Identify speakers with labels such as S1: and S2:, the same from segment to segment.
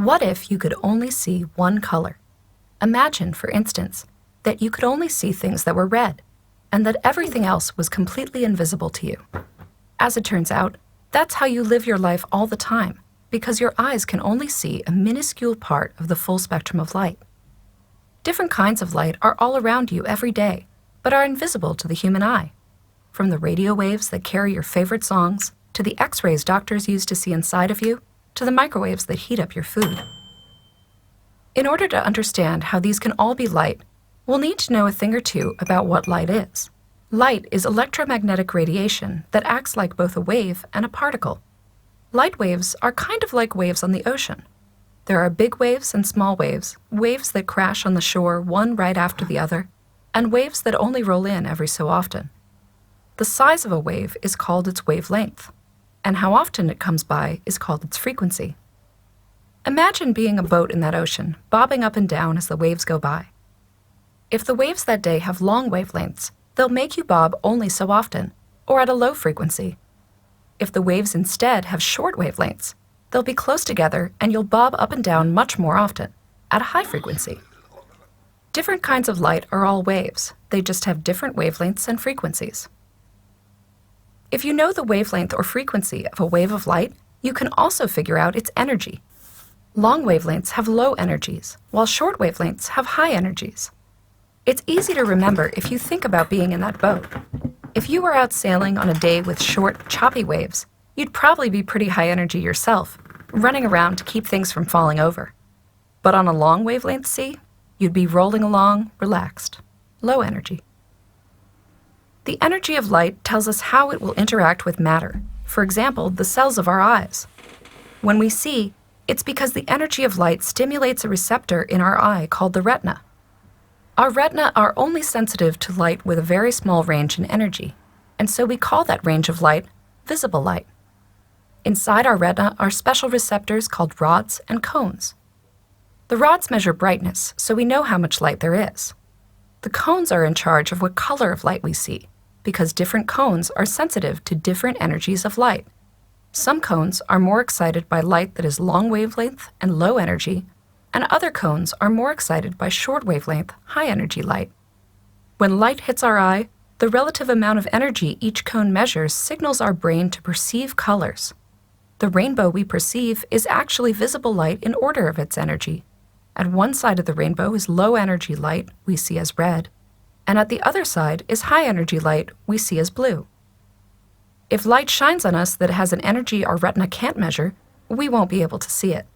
S1: What if you could only see one color? Imagine, for instance, that you could only see things that were red, and that everything else was completely invisible to you. As it turns out, that's how you live your life all the time, because your eyes can only see a minuscule part of the full spectrum of light. Different kinds of light are all around you every day, but are invisible to the human eye. From the radio waves that carry your favorite songs, to the X-rays doctors use to see inside of you, to the microwaves that heat up your food. In order to understand how these can all be light, we'll need to know a thing or two about what light is. Light is electromagnetic radiation that acts like both a wave and a particle. Light waves are kind of like waves on the ocean. There are big waves and small waves, waves that crash on the shore one right after the other, and waves that only roll in every so often. The size of a wave is called its wavelength, and how often it comes by is called its frequency. Imagine being a boat in that ocean, bobbing up and down as the waves go by. If the waves that day have long wavelengths, they'll make you bob only so often, or at a low frequency. If the waves instead have short wavelengths, they'll be close together and you'll bob up and down much more often, at a high frequency. Different kinds of light are all waves, they just have different wavelengths and frequencies. If you know the wavelength or frequency of a wave of light, you can also figure out its energy. Long wavelengths have low energies, while short wavelengths have high energies. It's easy to remember if you think about being in that boat. If you were out sailing on a day with short, choppy waves, you'd probably be pretty high energy yourself, running around to keep things from falling over. But on a long wavelength sea, you'd be rolling along, relaxed, low energy. The energy of light tells us how it will interact with matter, for example, the cells of our eyes. When we see, it's because the energy of light stimulates a receptor in our eye called the retina. Our retina are only sensitive to light with a very small range in energy, and so we call that range of light visible light. Inside our retina are special receptors called rods and cones. The rods measure brightness, so we know how much light there is. The cones are in charge of what color of light we see, because different cones are sensitive to different energies of light. Some cones are more excited by light that is long wavelength and low energy, and other cones are more excited by short wavelength, high energy light. When light hits our eye, the relative amount of energy each cone measures signals our brain to perceive colors. The rainbow we perceive is actually visible light in order of its energy. At one side of the rainbow is low energy light, we see as red, and at the other side is high energy light, we see as blue. If light shines on us that has an energy our retina can't measure, we won't be able to see it.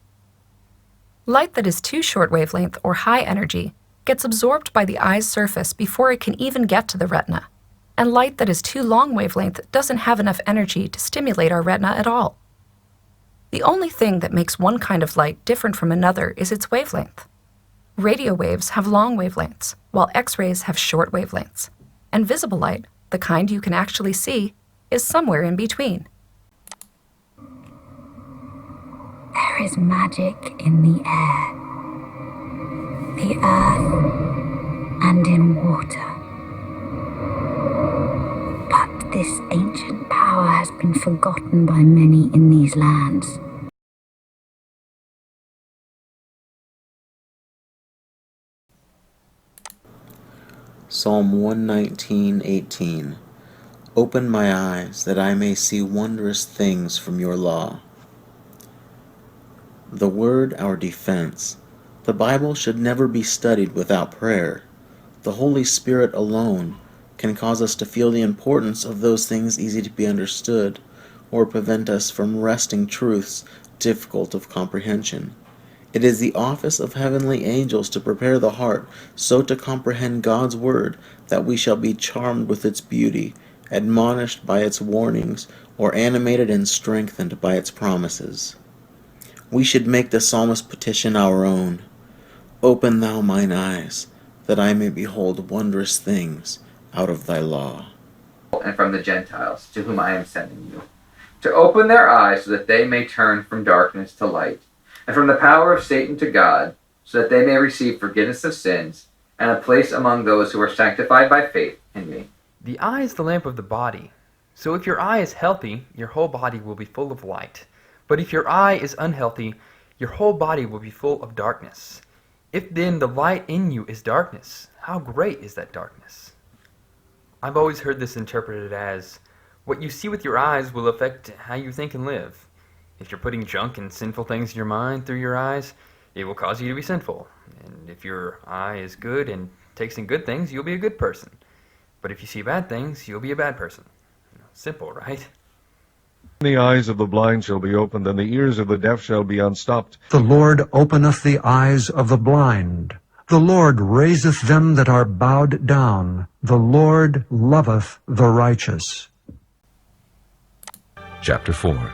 S1: Light that is too short wavelength or high energy gets absorbed by the eye's surface before it can even get to the retina, and light that is too long wavelength doesn't have enough energy to stimulate our retina at all. The only thing that makes one kind of light different from another is its wavelength. Radio waves have long wavelengths, while X-rays have short wavelengths, and visible light, the kind you can actually see, is somewhere in between.
S2: There is magic in the air, the earth, and in water. But this ancient power has been forgotten by many in these lands.
S3: Psalm 119:18. Open my eyes that I may see wondrous things from your law. The Word our defense. The Bible should never be studied without prayer. The Holy Spirit alone can cause us to feel the importance of those things easy to be understood, or prevent us from wresting truths difficult of comprehension. It is the office of heavenly angels to prepare the heart so to comprehend God's Word that we shall be charmed with its beauty, admonished by its warnings, or animated and strengthened by its promises. We should make the psalmist's petition our own. Open thou mine eyes, that I may behold wondrous things out of thy law.
S4: And from the Gentiles, to whom I am sending you, to open their eyes so that they may turn from darkness to light, and from the power of Satan to God, so that they may receive forgiveness of sins, and a place among those who are sanctified by faith in me.
S5: The eye is the lamp of the body. So if your eye is healthy, your whole body will be full of light. But if your eye is unhealthy, your whole body will be full of darkness. If then the light in you is darkness, how great is that darkness? I've always heard this interpreted as, what you see with your eyes will affect how you think and live. If you're putting junk and sinful things in your mind through your eyes, it will cause you to be sinful. And if your eye is good and takes in good things, you'll be a good person. But if you see bad things, you'll be a bad person. Simple, right?
S6: The eyes of the blind shall be opened, and the ears of the deaf shall be unstopped.
S7: The Lord openeth the eyes of the blind. The Lord raiseth them that are bowed down. The Lord loveth the righteous.
S6: Chapter 4.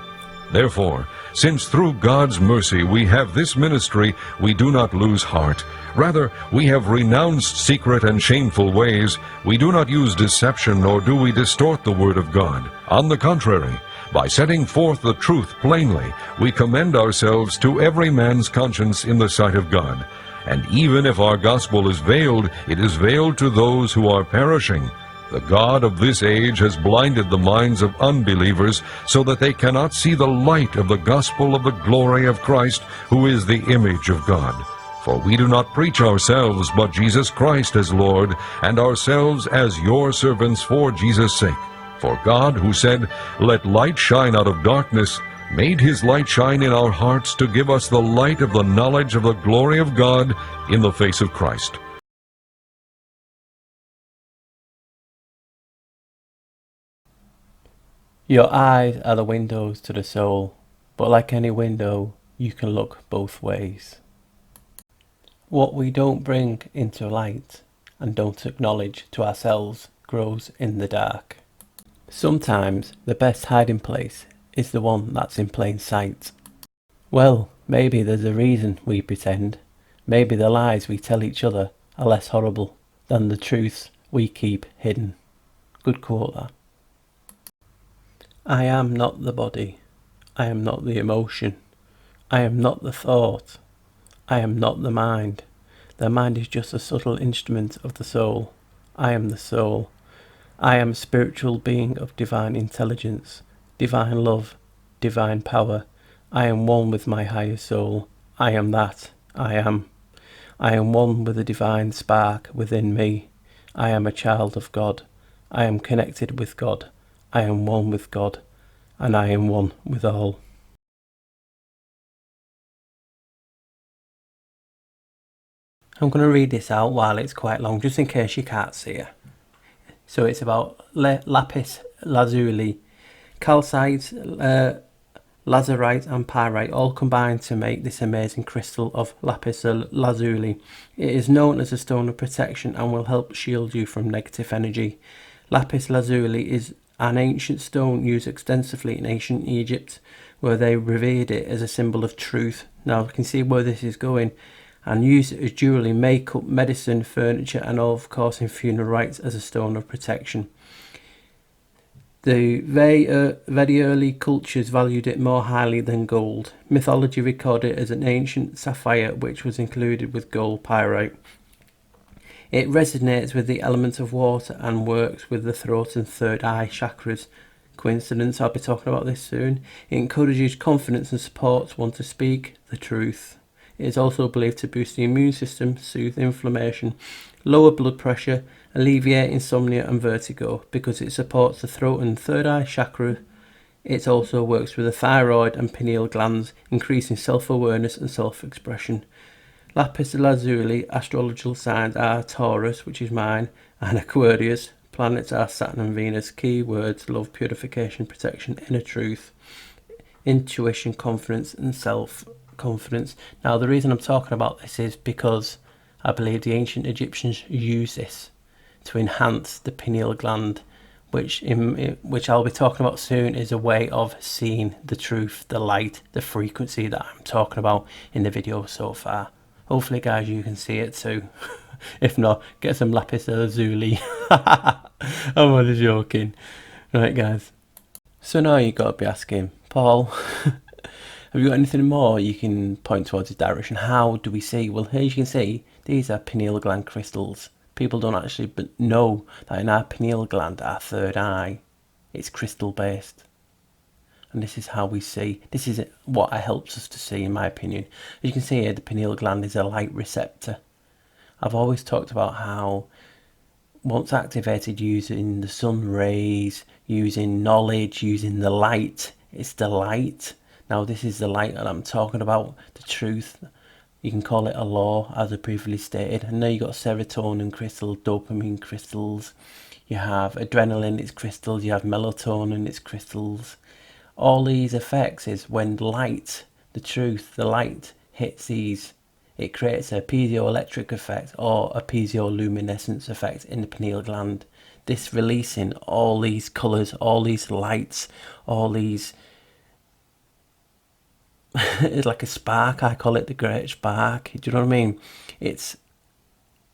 S6: Therefore, since through God's mercy we have this ministry, we do not lose heart. Rather, we have renounced secret and shameful ways. We do not use deception, nor do we distort the word of God. On the contrary, by setting forth the truth plainly, we commend ourselves to every man's conscience in the sight of God. And even if our gospel is veiled, it is veiled to those who are perishing. The God of this age has blinded the minds of unbelievers, so that they cannot see the light of the gospel of the glory of Christ, who is the image of God. For we do not preach ourselves, but Jesus Christ as Lord, and ourselves as your servants for Jesus' sake. For God, who said, "Let light shine out of darkness," made his light shine in our hearts to give us the light of the knowledge of the glory of God in the face of Christ.
S8: Your eyes are the windows to the soul, but like any window, you can look both ways. What we don't bring into light and don't acknowledge to ourselves grows in the dark. Sometimes the best hiding place is the one that's in plain sight. Well, maybe there's a reason we pretend. Maybe the lies we tell each other are less horrible than the truths we keep hidden. Good quote, that. I am not the body. I am not the emotion. I am not the thought. I am not the mind. The mind is just a subtle instrument of the soul. I am the soul. I am a spiritual being of divine intelligence, divine love, divine power. I am one with my higher soul. I am that. I am. I am one with the divine spark within me. I am a child of God. I am connected with God. I am one with God, and I am one with all. I'm going to read this out while it's quite long, just in case you can't see it. So it's about lapis lazuli, calcite, lazurite and pyrite all combine to make this amazing crystal of lapis lazuli. It is known as a stone of protection and will help shield you from negative energy. Lapis lazuli is an ancient stone used extensively in ancient Egypt, where they revered it as a symbol of truth. Now you can see where this is going, and use it as jewellery, makeup, medicine, furniture, and of course in funeral rites as a stone of protection. The very early cultures valued it more highly than gold. Mythology recorded it as an ancient sapphire which was included with gold pyrite. It resonates with the element of water and works with the throat and third eye chakras. Coincidence? I'll be talking about this soon. It encourages confidence and supports one to speak the truth. It is also believed to boost the immune system, soothe inflammation, lower blood pressure, alleviate insomnia and vertigo because it supports the throat and third eye chakra. It also works with the thyroid and pineal glands, increasing self-awareness and self-expression. Lapis lazuli astrological signs are Taurus, which is mine, and Aquarius. Planets are Saturn and Venus. Key words: love, purification, protection, inner truth, intuition, confidence and self-confidence. Now the reason I'm talking about this is because I believe the ancient Egyptians used this to enhance the pineal gland, which I'll be talking about soon, is a way of seeing the truth, the light, the frequency that I'm talking about in the video so far. Hopefully guys you can see it too. If not, get some lapis lazuli. I'm only joking. Right guys, so now you've got to be asking, Paul, have you got anything more you can point towards this direction? How do we see? Well, here you can see these are pineal gland crystals. People don't actually know that in our pineal gland, our third eye, it's crystal based. and this is how we see. This is what it helps us to see, in my opinion. As you can see here, the pineal gland is a light receptor. I've always talked about how once activated using the sun rays, using knowledge, using the light, it's the light. Now this is the light that I'm talking about, the truth. You can call it a law, as I previously stated. And now you've got serotonin crystals, dopamine crystals. You have adrenaline, it's crystals. You have melatonin, it's crystals. All these effects is when light, the truth, the light hits these, it creates a piezoelectric effect or a piezoluminescence effect in the pineal gland. This releasing all these colours, all these lights, all these... it's like a spark, I call it the great spark. Do you know what I mean? It's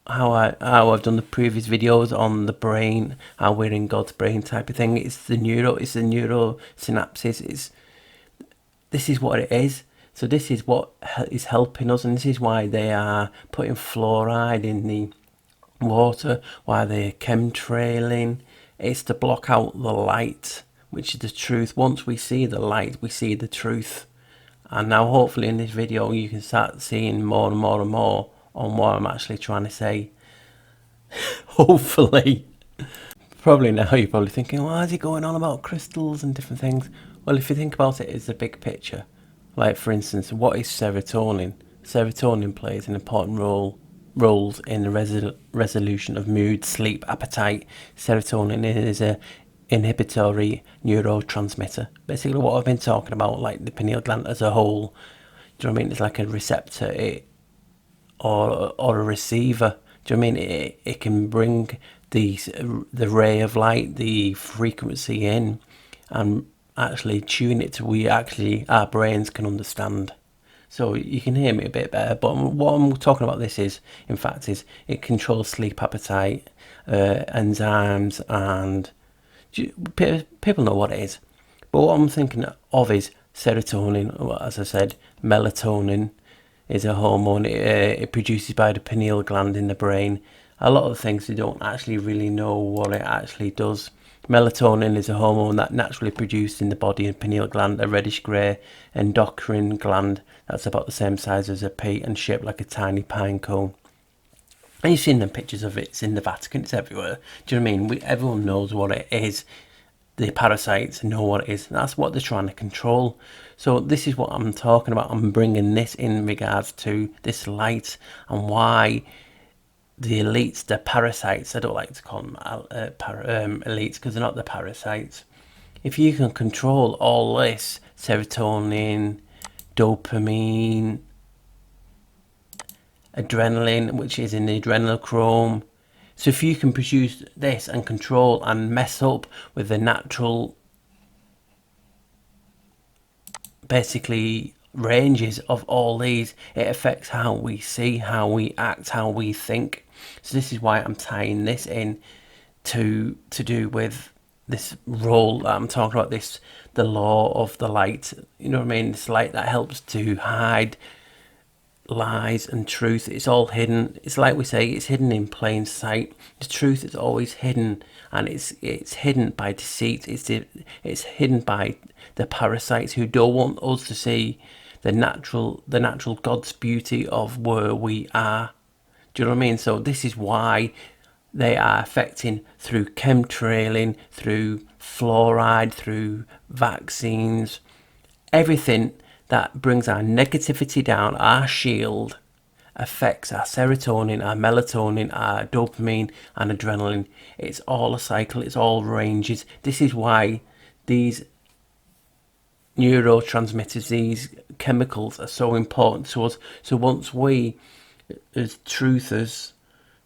S8: how I've done the previous videos on the brain, how we're in God's brain type of thing. It's the neuro synapses. This is what it is. So this is what is helping us, and this is why they are putting fluoride in the water, why they're chemtrailing. It's to block out the light, which is the truth. Once we see the light, we see the truth. And now hopefully in this video you can start seeing more and more and more on what I'm actually trying to say. Hopefully. Probably now you're probably thinking, why is he going on about crystals and different things? Well, if you think about it, it's the big picture. Like for instance, what is serotonin? Serotonin plays an important roles in the resolution of mood, sleep, appetite. Serotonin is a inhibitory neurotransmitter. Basically what I've been talking about, like the pineal gland as a whole. Do you know what I mean? It's like a receptor or a receiver. Do you know what I mean? It can bring the ray of light, the frequency in, and actually tune it to our brains can understand. So you can hear me a bit better, but what I'm talking about this is, in fact, is it controls sleep, appetite, enzymes, and people know what it is. But what I'm thinking of is serotonin. As I said, melatonin is a hormone. It produces by the pineal gland in the brain. A lot of things we don't actually really know what it actually does. Melatonin is a hormone that naturally produced in the body and pineal gland, a reddish grey endocrine gland that's about the same size as a pea and shaped like a tiny pine cone. And you've seen them pictures of it. It's in the Vatican, it's everywhere. Do you know what I mean? Everyone knows what it is. The parasites know what it is. That's what they're trying to control. So this is what I'm talking about. I'm bringing this in regards to this light and why the elites, the parasites, I don't like to call them elites because they're not the parasites. If you can control all this, serotonin, dopamine, adrenaline, which is in the adrenochrome. So if you can produce this and control and mess up with the natural, basically, ranges of all these, it affects how we see, how we act, how we think. So this is why I'm tying this in to do with this role that I'm talking about, this, the law of the light. You know what I mean? This light that helps to hide lies and truth. It's all hidden. It's like we say, it's hidden in plain sight. The truth is always hidden, and it's hidden by deceit. It's hidden by the parasites who don't want us to see the natural God's beauty of where we are. Do you know what I mean? So this is why they are affecting through chemtrailing, through fluoride, through vaccines, everything that brings our negativity down, our shield, affects our serotonin, our melatonin, our dopamine and adrenaline. It's all a cycle, it's all ranges. This is why these neurotransmitters, these chemicals are so important to us. So once we, as truthers,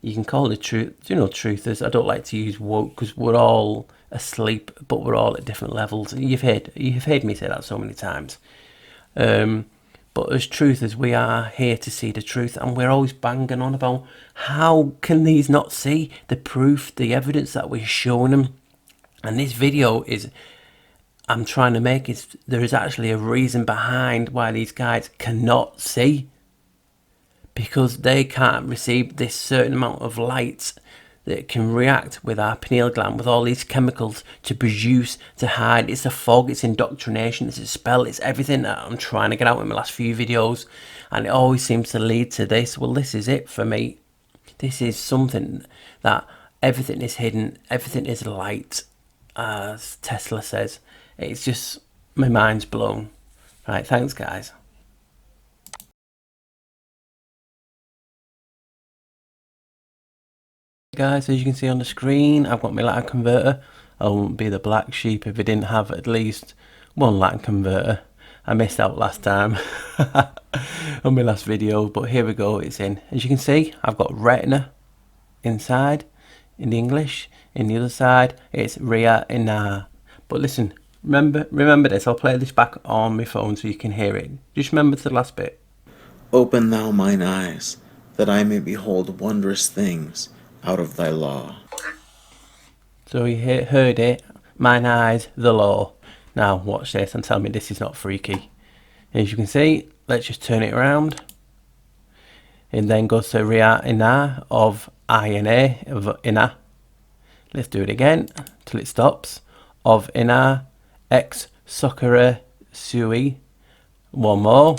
S8: you can call it truth, truthers. I don't like to use woke because we're all asleep, but we're all at different levels. You've heard me say that so many times. But as truthers, we are here to see the truth, and we're always banging on about how can these not see the proof, the evidence that we're showing them. And this video I'm trying to make is there is actually a reason behind why these guys cannot see, because they can't receive this certain amount of light that can react with our pineal gland with all these chemicals to produce, to hide. It's a fog, it's indoctrination, it's a spell, it's everything that I'm trying to get out in my last few videos, and it always seems to lead to this. Well, this is it for me. This is something that everything is hidden, everything is light, as Tesla says. It's just, my mind's blown. Right, thanks guys. Guys, as you can see on the screen, I've got my Latin converter. I wouldn't be the black sheep if I didn't have at least one Latin converter. I missed out last time on my last video, but here we go, it's in. As you can see, I've got retina inside in the English. In the other side, it's retina. But listen, remember this. I'll play this back on my phone so you can hear it. Just remember the last bit.
S3: Open thou mine eyes, that I may behold wondrous things out of thy law.
S8: So you heard it. Mine eyes, the law. Now watch this and tell me this is not freaky. As you can see, let's just turn it around. It then goes to retina of ina, of inna. Let's do it again till it stops. Of inna, ex succere sui. One more.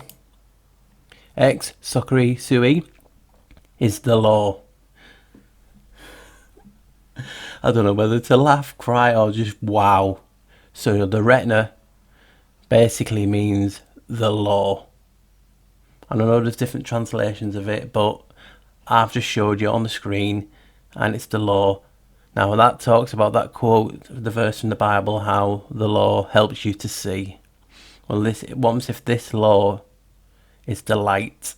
S8: Ex succere sui is the law. I don't know whether to laugh, cry, or just wow. So the retina basically means the law. And I know there's different translations of it, but I've just showed you on the screen, and it's the law. Now that talks about that quote, the verse in the Bible, how the law helps you to see. Well, what if this law is the light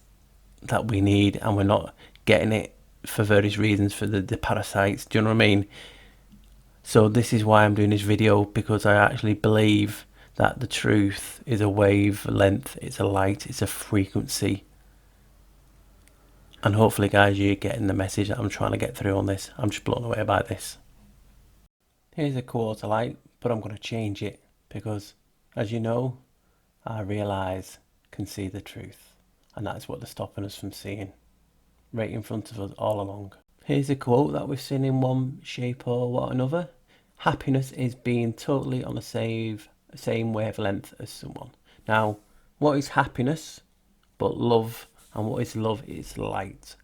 S8: that we need, and we're not getting it for various reasons, for the parasites, do you know what I mean? So this is why I'm doing this video, because I actually believe that the truth is a wavelength, it's a light, it's a frequency. And hopefully guys, you're getting the message that I'm trying to get through on this. I'm just blown away by this. Here's a quarter light, but I'm going to change it because, as you know, I realise, can see the truth, and that's what they're stopping us from seeing, right in front of us all along. Here's a quote that we've seen in one shape or another. Happiness is being totally on the same wavelength as someone. Now, what is happiness but love? And what is love? It's light.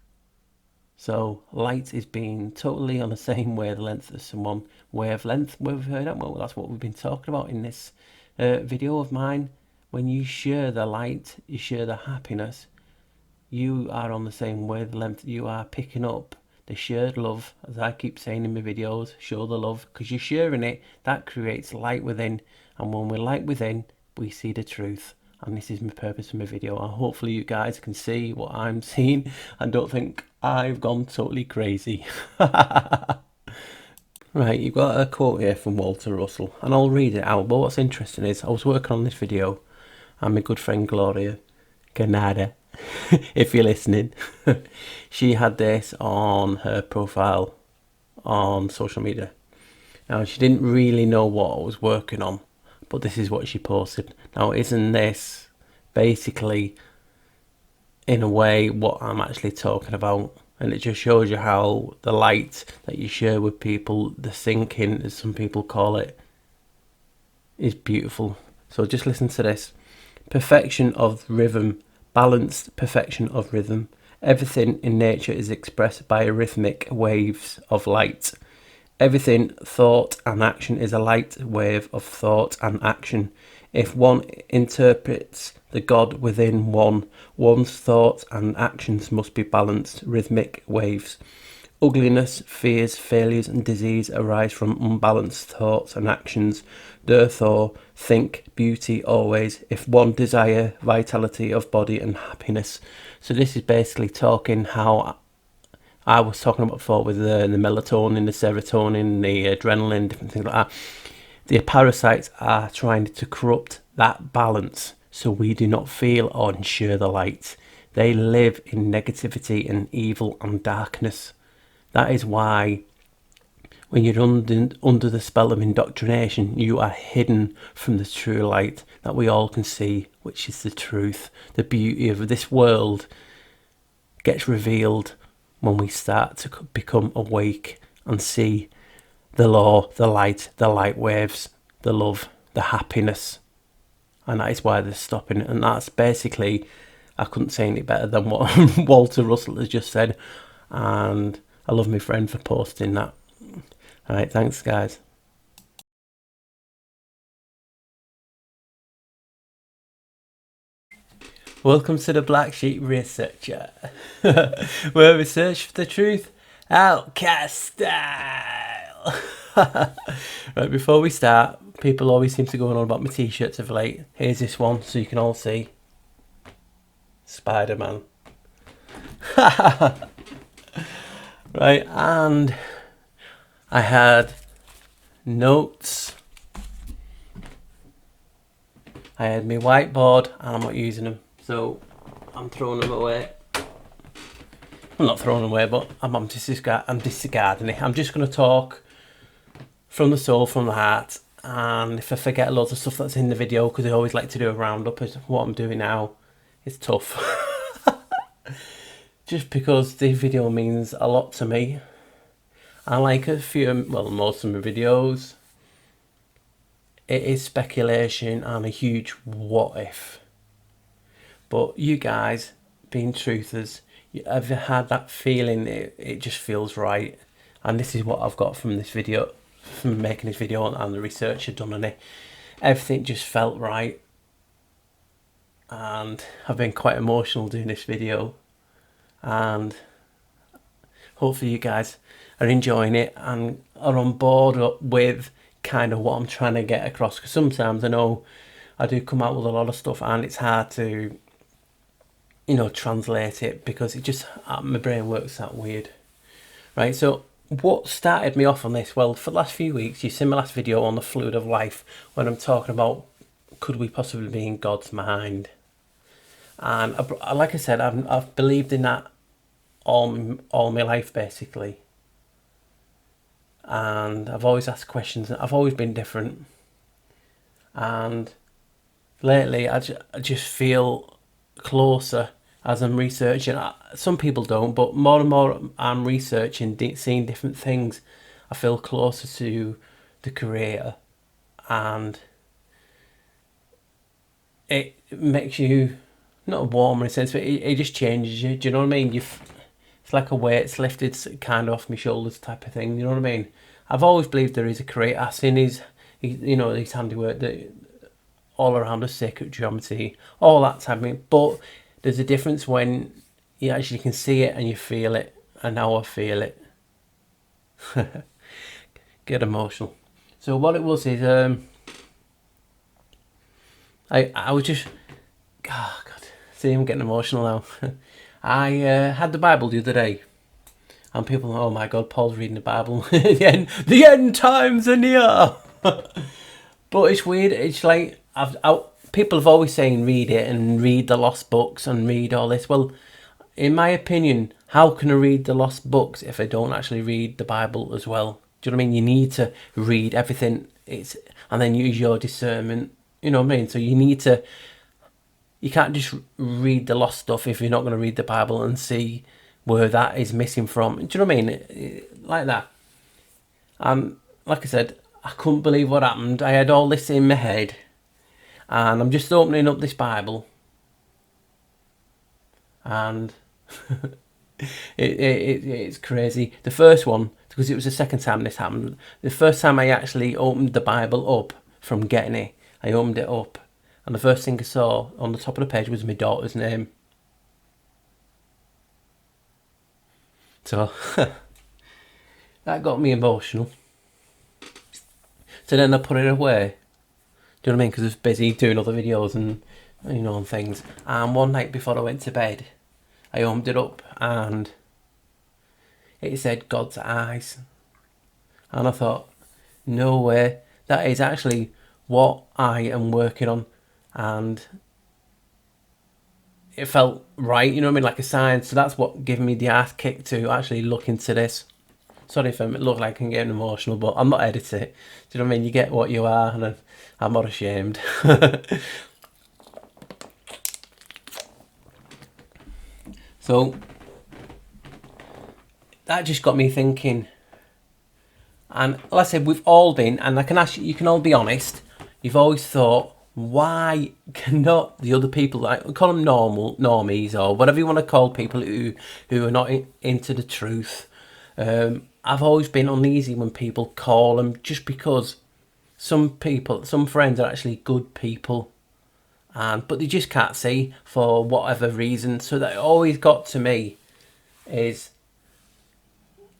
S8: So light is being totally on the same wavelength as someone. Wavelength, where we've heard that? Well, that's what we've been talking about in this video of mine. When you share the light, you share the happiness, you are on the same wavelength. You are picking up the shared love, as I keep saying in my videos. Show the love, because you're sharing it. That creates light within, and when we're light within, we see the truth. And this is my purpose for my video, and hopefully you guys can see what I'm seeing and don't think I've gone totally crazy. Right, you've got a quote here from Walter Russell, and I'll read it out. But what's interesting is I was working on this video, and my good friend Gloria Canada, if you're listening, she had this on her profile on social media. Now, she didn't really know what I was working on, but this is what she posted. Now, isn't this basically, in a way, what I'm actually talking about? And it just shows you how the light that you share with people, the thinking, as some people call it, is beautiful. So just listen to this. Perfection of rhythm, balanced perfection of rhythm. Everything in nature is expressed by rhythmic waves of light. Everything, thought and action, is a light wave of thought and action. If one interprets the God within one, one's thoughts and actions must be balanced, rhythmic waves. Ugliness, fears, failures and disease arise from unbalanced thoughts and actions. Therefore, think beauty always, if one desire vitality of body and happiness. So this is basically talking how I was talking about before with the melatonin, the serotonin, the adrenaline, different things like that. The parasites are trying to corrupt that balance so we do not feel or share the light. They live in negativity and evil and darkness. That is why when you're under the spell of indoctrination, you are hidden from the true light that we all can see, which is the truth. The beauty of this world gets revealed when we start to become awake and see the law, the light waves, the love, the happiness. And that is why they're stopping it. And that's basically, I couldn't say any better than what Walter Russell has just said. And I love my friend for posting that. Alright, thanks guys. Welcome to the Black Sheep Researcher, where we search for the truth outcast style. Right, before we start, people always seem to go on about my t-shirts of late. Here's this one so you can all see. Spider-Man. Right, and I had notes. I had my whiteboard and I'm not using them, so I'm throwing them away. I'm not throwing them away, but I'm disregarding it. I'm just going to talk from the soul, from the heart, and if I forget loads of stuff that's in the video, because I always like to do a roundup of what I'm doing now, it's tough. Just because the video means a lot to me. I like a few, well, most of my videos, it is speculation and a huge what if. But you guys, being truthers, have you had that feeling it just feels right? And this is what I've got from this video, from making this video and the research I've done on it. Everything just felt right. And I've been quite emotional doing this video. And hopefully you guys are enjoying it and are on board with kind of what I'm trying to get across. Because sometimes I know I do come out with a lot of stuff and it's hard to, you know, translate it because it just, my brain works that weird. Right, so what started me off on this? Well, for the last few weeks, you've seen my last video on the fluid of life when I'm talking about could we possibly be in God's mind? And like I said, I've believed in that all my life basically. And I've always asked questions. I've always been different. And lately, I just feel closer as I'm researching. Some people don't, but more and more I'm researching, seeing different things. I feel closer to the Creator, and it makes you not warm in a sense, but it just changes you. Do you know what I mean? It's like a weight's lifted kind of off my shoulders type of thing. You know what I mean? I've always believed there is a Creator. I've seen his handiwork that all around us, sacred geometry, all that type of thing. But there's a difference when you actually can see it and you feel it, and now I feel it. Get emotional. So what it was is, I was just, oh God, see, I'm getting emotional now. I had the Bible the other day, and people, oh my God, Paul's reading the Bible. the end times are near. But it's weird. It's like people have always saying read it and read the lost books and read all this. Well, in my opinion, how can I read the lost books if I don't actually read the Bible as well? Do you know what I mean? You need to read everything. And then use your discernment. You know what I mean? So you can't just read the lost stuff if you're not going to read the Bible and see where that is missing from. Do you know what I mean? Like that. Like I said, I couldn't believe what happened. I had all this in my head, and I'm just opening up this Bible, and it's crazy. The first one, because it was the second time this happened, the first time I actually opened the Bible up from getting it, I opened it up, and the first thing I saw on the top of the page was my daughter's name. So that got me emotional. So then I put it away. Do you know what I mean? Because I was busy doing other videos and, you know, and things. And one night before I went to bed, I opened it up and it said God's eyes. And I thought, no way. That is actually what I am working on. And it felt right, you know what I mean? Like a sign. So that's what gave me the ass kick to actually look into this. Sorry if I look like I'm getting emotional, but I'm not editing it. Do you know what I mean? You get what you are, and I'm not ashamed. So that just got me thinking, And like I said, we've all been, and I can ask you, you can all be honest, you've always thought, why cannot the other people, like we call them normies, or whatever you want to call people who are not into the truth. I've always been uneasy when people call them, just because some friends are actually good people, but they just can't see for whatever reason. So that always got to me is,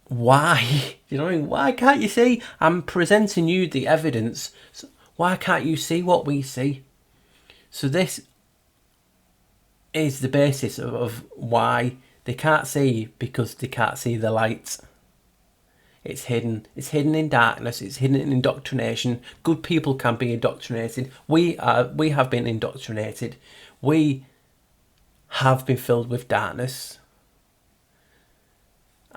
S8: why? You know what I mean? Why can't you see? I'm presenting you the evidence. So why can't you see what we see? So this is the basis of why they can't see, because they can't see the light. It's hidden. It's hidden in darkness. It's hidden in indoctrination. Good people can be indoctrinated. We have been indoctrinated. We have been filled with darkness.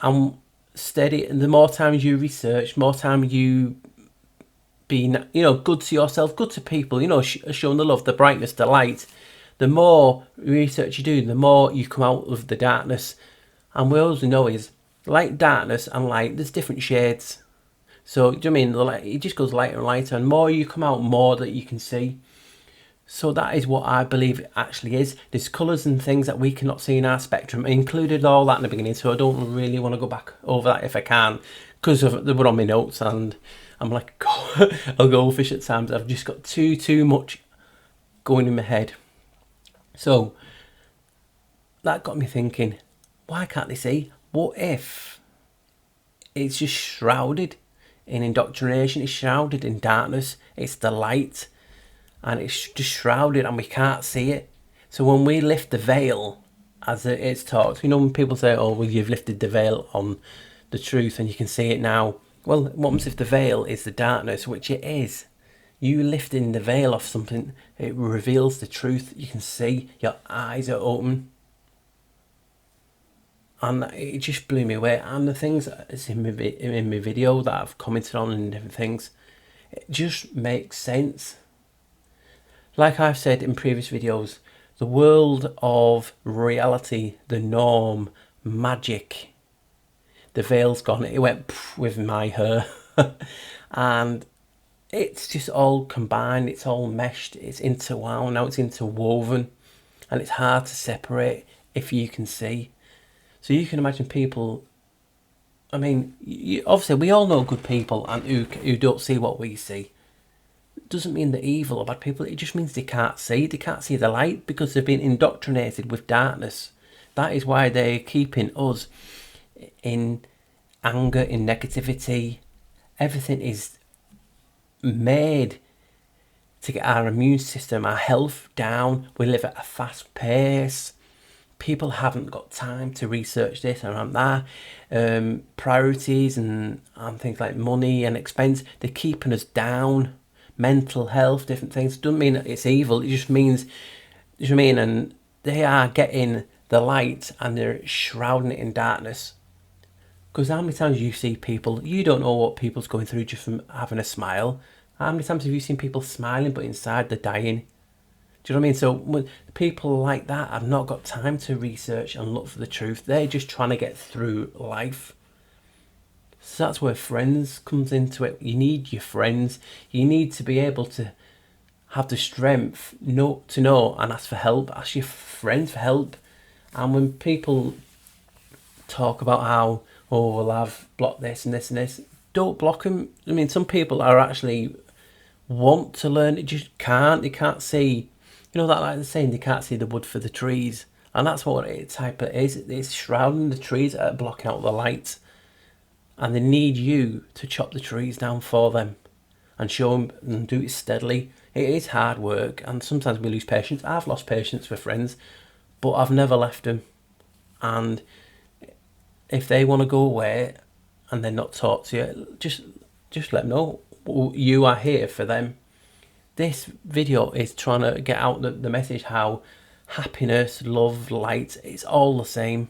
S8: And steady. And the more times you research, more time you be, good to yourself, good to people, showing the love, the brightness, the light. The more research you do, the more you come out of the darkness. And we always know is, like darkness and light, there's different shades. So, do you know what I mean? The light, it just goes lighter and lighter, and more you come out, more that you can see. So that is what I believe it actually is. There's colours and things that we cannot see in our spectrum. I included all that in the beginning, so I don't really want to go back over that if I can, because they were on my notes, and I'm like a goldfish at times. I've just got too much going in my head. So that got me thinking, why can't they see? What if it's just shrouded in indoctrination? It's shrouded in darkness. It's the light, and it's just shrouded, and we can't see it. So when we lift the veil, as it's taught, when people say, oh, well, you've lifted the veil on the truth and you can see it now. Well, what happens if the veil is the darkness, which it is? You lifting the veil off something, it reveals the truth. You can see, your eyes are open. And it just blew me away. And the things that's in my video that I've commented on and different things, it just makes sense. Like I've said in previous videos, the world of reality, the norm, magic, the veil's gone. It went with my hair. And it's just all combined. It's all meshed. It's interwound. Now it's interwoven. And it's hard to separate if you can see. So you can imagine people, I mean, obviously we all know good people and who don't see what we see. It doesn't mean they're evil or bad people. It just means they can't see. They can't see the light because they've been indoctrinated with darkness. That is why they're keeping us in anger, in negativity. Everything is made to get our immune system, our health down. We live at a fast pace. People haven't got time to research this and that. Priorities and things like money and expense, they're keeping us down. Mental health, different things. Doesn't mean it's evil. It just means, you know what I mean? And they are getting the light and they're shrouding it in darkness. Because how many times you see people, you don't know what people's going through just from having a smile. How many times have you seen people smiling but inside they're dying? Do you know what I mean? So when people like that have not got time to research and look for the truth. They're just trying to get through life. So that's where friends comes into it. You need your friends. You need to be able to have the strength to know and ask for help. Ask your friends for help. And when people talk about how, oh, well, I've blocked this and this and this, don't block them. I mean, some people are actually want to learn. They just can't. They can't see. You know that, like the saying, they can't see the wood for the trees. And that's what it type of is. It's shrouding the trees that are blocking out the light. And they need you to chop the trees down for them and show them and do it steadily. It is hard work and sometimes we lose patience. I've lost patience with friends, but I've never left them. And if they want to go away and they're not talk to you, just let them know you are here for them. This video is trying to get out the message how happiness, love, light, it's all the same.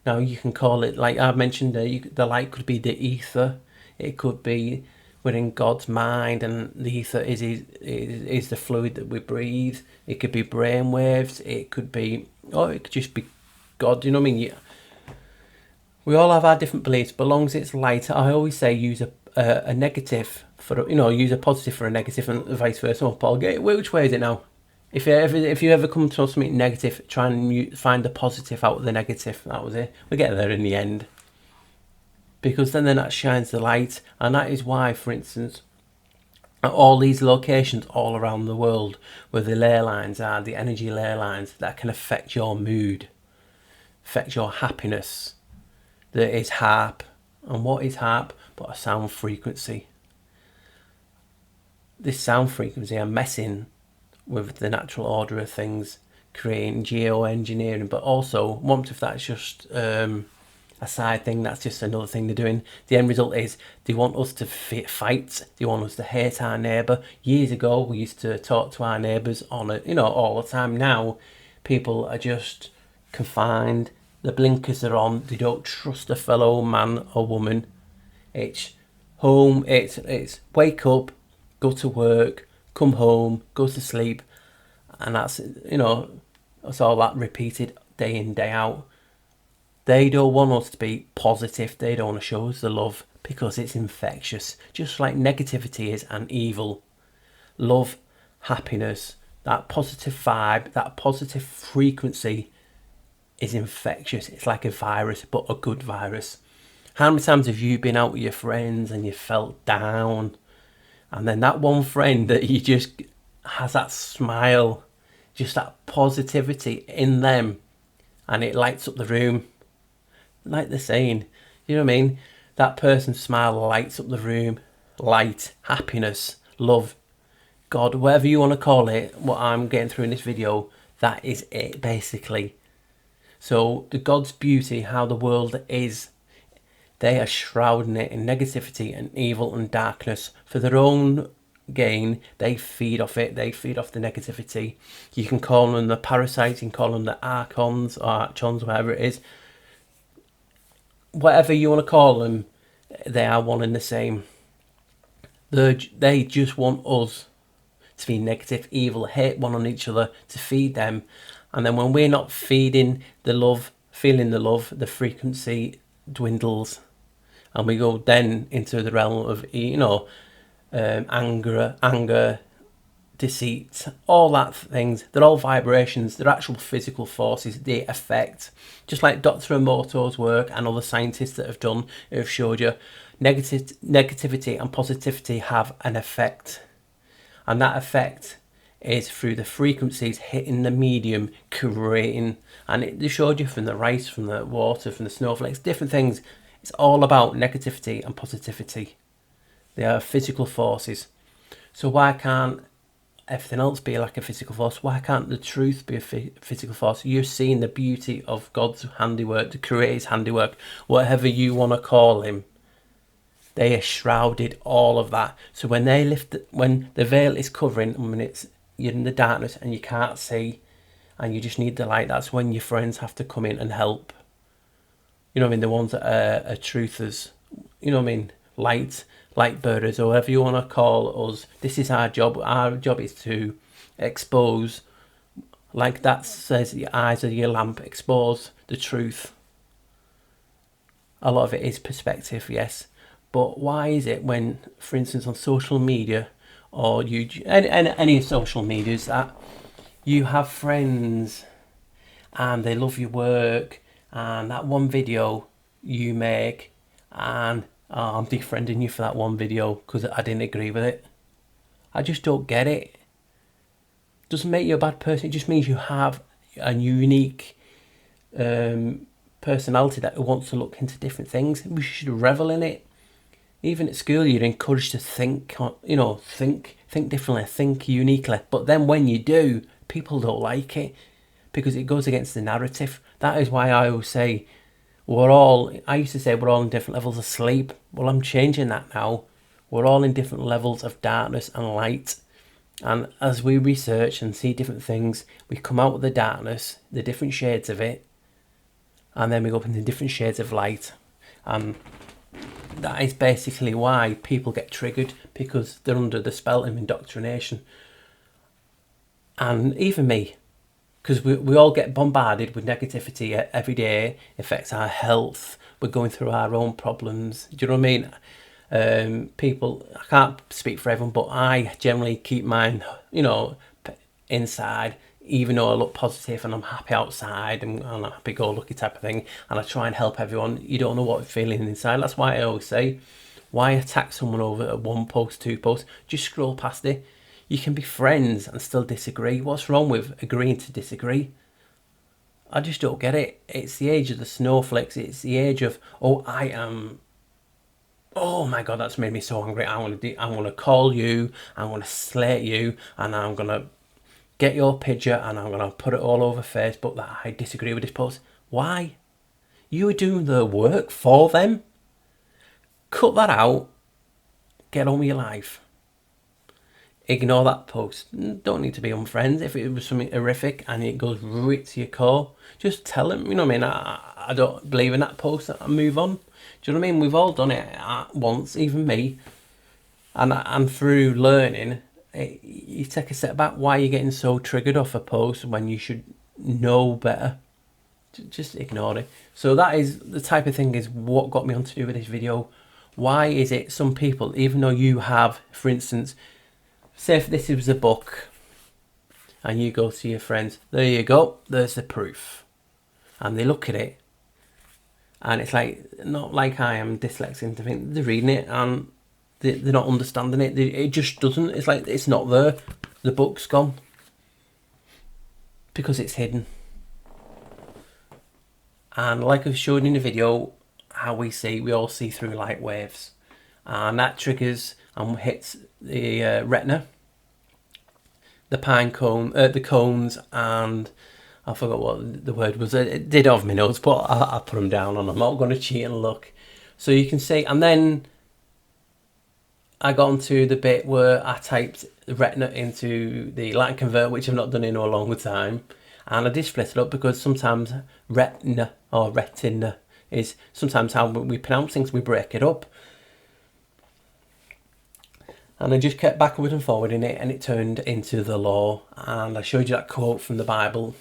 S8: Now you can call it, like I mentioned, the light could be the ether. It could be within God's mind, and the ether is the fluid that we breathe. It could be brain waves. It could be, it could just be God. You know what I mean? We all have our different beliefs, but as long as it's light, I always say use a negative for, use a positive for a negative and vice versa. Oh, Paul, which way is it now? If you ever come to something negative, try and find the positive out of the negative. That was it. We get there in the end. Because then that shines the light. And that is why, for instance, at all these locations all around the world where the ley lines are, the energy ley lines that can affect your mood, affect your happiness. There is harp. And what is harp but a sound frequency? This sound frequency are messing with the natural order of things, creating geoengineering, but also, what if that's just a side thing, that's just another thing they're doing. The end result is they want us to fight, they want us to hate our neighbour. Years ago we used to talk to our neighbours on all the time. Now people are just confined, the blinkers are on, they don't trust a fellow man or woman. It's home, it's wake up, go to work, come home, go to sleep, and that's it's all that repeated day in, day out. They don't want us to be positive, they don't want to show us the love because it's infectious, just like negativity is and evil. Love, happiness, that positive vibe, that positive frequency is infectious. It's like a virus, but a good virus. How many times have you been out with your friends and you felt down, and then that one friend that you just has that smile, just that positivity in them, and it lights up the room, like they're saying, you know what I mean? That person's smile lights up the room. Light, happiness, love, God, whatever you want to call it, what I'm getting through in this video, that is it basically. So the God's beauty, how the world is, they are shrouding it in negativity and evil and darkness for their own gain. They feed off it, they feed off the negativity. You can call them the parasites, you can call them the archons or archons, whatever it is. Whatever you want to call them, they are one and the same. They just want us to be negative, evil, hate one on each other, to feed them. And then when we're not feeding the love, feeling the love, the frequency dwindles. And we go then into the realm of, anger, deceit, all that things. They're all vibrations. They're actual physical forces. They affect, just like Dr. Emoto's work and other scientists that have done, who have showed you, negativity and positivity have an effect. And that effect is through the frequencies hitting the medium, creating, and they showed you from the rice, from the water, from the snowflakes, different things. It's all about negativity and positivity. They are physical forces. So why can't everything else be like a physical force? Why can't the truth be a physical force? You're seeing the beauty of God's handiwork, the Creator's handiwork, whatever you want to call him. They are shrouded all of that. So when they when the veil is covering, and when you're in the darkness and you can't see, and you just need the light, that's when your friends have to come in and help. You know what I mean? The ones that are truthers, you know what I mean? Light bearers, or whatever you want to call us. This is our job. Our job is to expose, like that says, the eyes of your lamp, expose the truth. A lot of it is perspective, yes. But why is it when, for instance, on social media, or any social medias, that you have friends and they love your work, and that one video you make, and I'm defriending you for that one video because I didn't agree with it. I just don't get it. Doesn't make you a bad person. It just means you have a unique personality that wants to look into different things. We should revel in it. Even at school, you're encouraged to think differently, think uniquely. But then when you do, people don't like it because it goes against the narrative. That is why I always say, I used to say we're all in different levels of sleep. Well, I'm changing that now. We're all in different levels of darkness and light. And as we research and see different things, we come out of the darkness, the different shades of it, and then we go up into different shades of light. And that is basically why people get triggered, because they're under the spell of indoctrination. And even me, because we all get bombarded with negativity every day. It affects our health. We're going through our own problems. Do you know what I mean? People, I can't speak for everyone, but I generally keep mine, inside, even though I look positive and I'm happy outside and I'm a happy-go-lucky type of thing, and I try and help everyone. You don't know what you're feeling inside. That's why I always say, why attack someone over one post, two posts? Just scroll past it. You can be friends and still disagree. What's wrong with agreeing to disagree? I just don't get it. It's the age of the snowflakes. It's the age of, oh my God, that's made me so angry. I'm gonna call you. I'm gonna slate you, and I'm gonna get your picture and I'm gonna put it all over Facebook that I disagree with this post. Why? You were doing the work for them. Cut that out. Get on with your life. Ignore that post. Don't need to be unfriends. If it was something horrific and it goes right to your core, just tell them, you know what I mean? I don't believe in that post, and move on. Do you know what I mean? We've all done it once, even me. And through learning, you take a step back. Why are you getting so triggered off a post when you should know better? Just ignore it. So that is the type of thing, is what got me on to do with this video. Why is it some people, even though you have, for instance, say if this was a book and you go to your friends, there you go, there's the proof, and they look at it and it's like, not like I am dyslexic to think they're reading it and they're not understanding it. It just doesn't, it's like it's not there. The book's gone because it's hidden. And like I've showed in the video, how we all see through light waves, and that triggers and hits the retina, the pine cone, the cones, and I forgot what the word was. It did have my notes, but I put them down and I'm not going to cheat and look. So you can see, and then I got onto the bit where I typed the retina into the light converter, which I've not done in a long time. And I did split it up because sometimes retina or retina is sometimes how we pronounce things, we break it up. And I just kept backward and forward in it, and it turned into the law. And I showed you that quote from the Bible,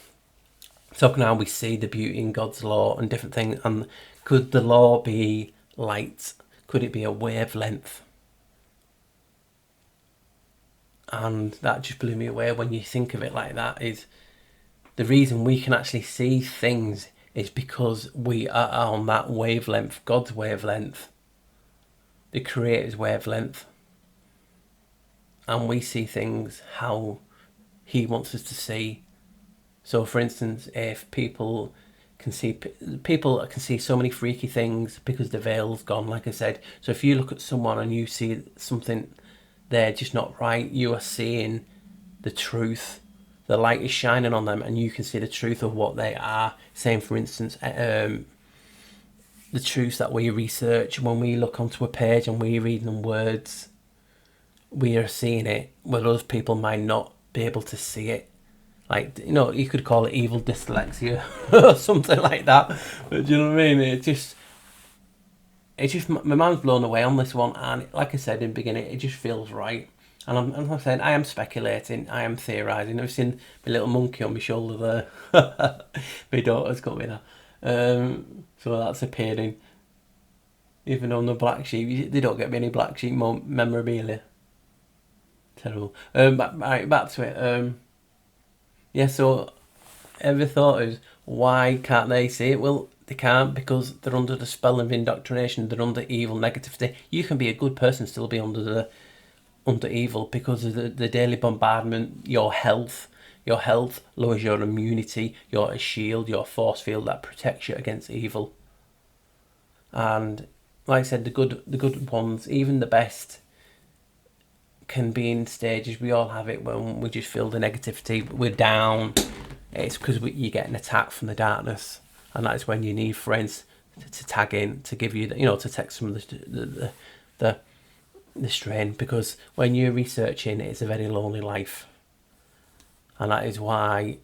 S8: talking how we see the beauty in God's law and different things. And could the law be light? Could it be a wavelength? And that just blew me away when you think of it like that. Is the reason we can actually see things is because we are on that wavelength, God's wavelength, the Creator's wavelength. And we see things how He wants us to see. So for instance, if people can see so many freaky things because the veil's gone, like I said. So if you look at someone and you see something they're just not right, you are seeing the truth. The light is shining on them and you can see the truth of what they are. Same for instance, the truths that we research, when we look onto a page and we read them words, we are seeing it where other people might not be able to see it. Like, you could call it evil dyslexia or something like that. But do you know what I mean? It's just my mind's blown away on this one, and like I said in the beginning, it just feels right. And I'm saying, I am speculating, I am theorising. I've seen my little monkey on my shoulder there. My daughter's got me there. So that's appearing. Even on the black sheep, they don't get me any black sheep memorabilia. Terrible. Back to it. Yeah, so every thought is, why can't they see it? Well, they can't, because they're under the spell of indoctrination. They're under evil negativity. You can be a good person, still be under evil, because of the daily bombardment. Your health lowers your immunity. You're a shield, your force field that protects you against evil. And like I said, the good ones, even the best, can be in stages. We all have it when we just feel the negativity, we're down. It's because you get an attack from the darkness, and that's when you need friends to tag in, to give you, to take some of the strain, because when you're researching, it's a very lonely life, and that is why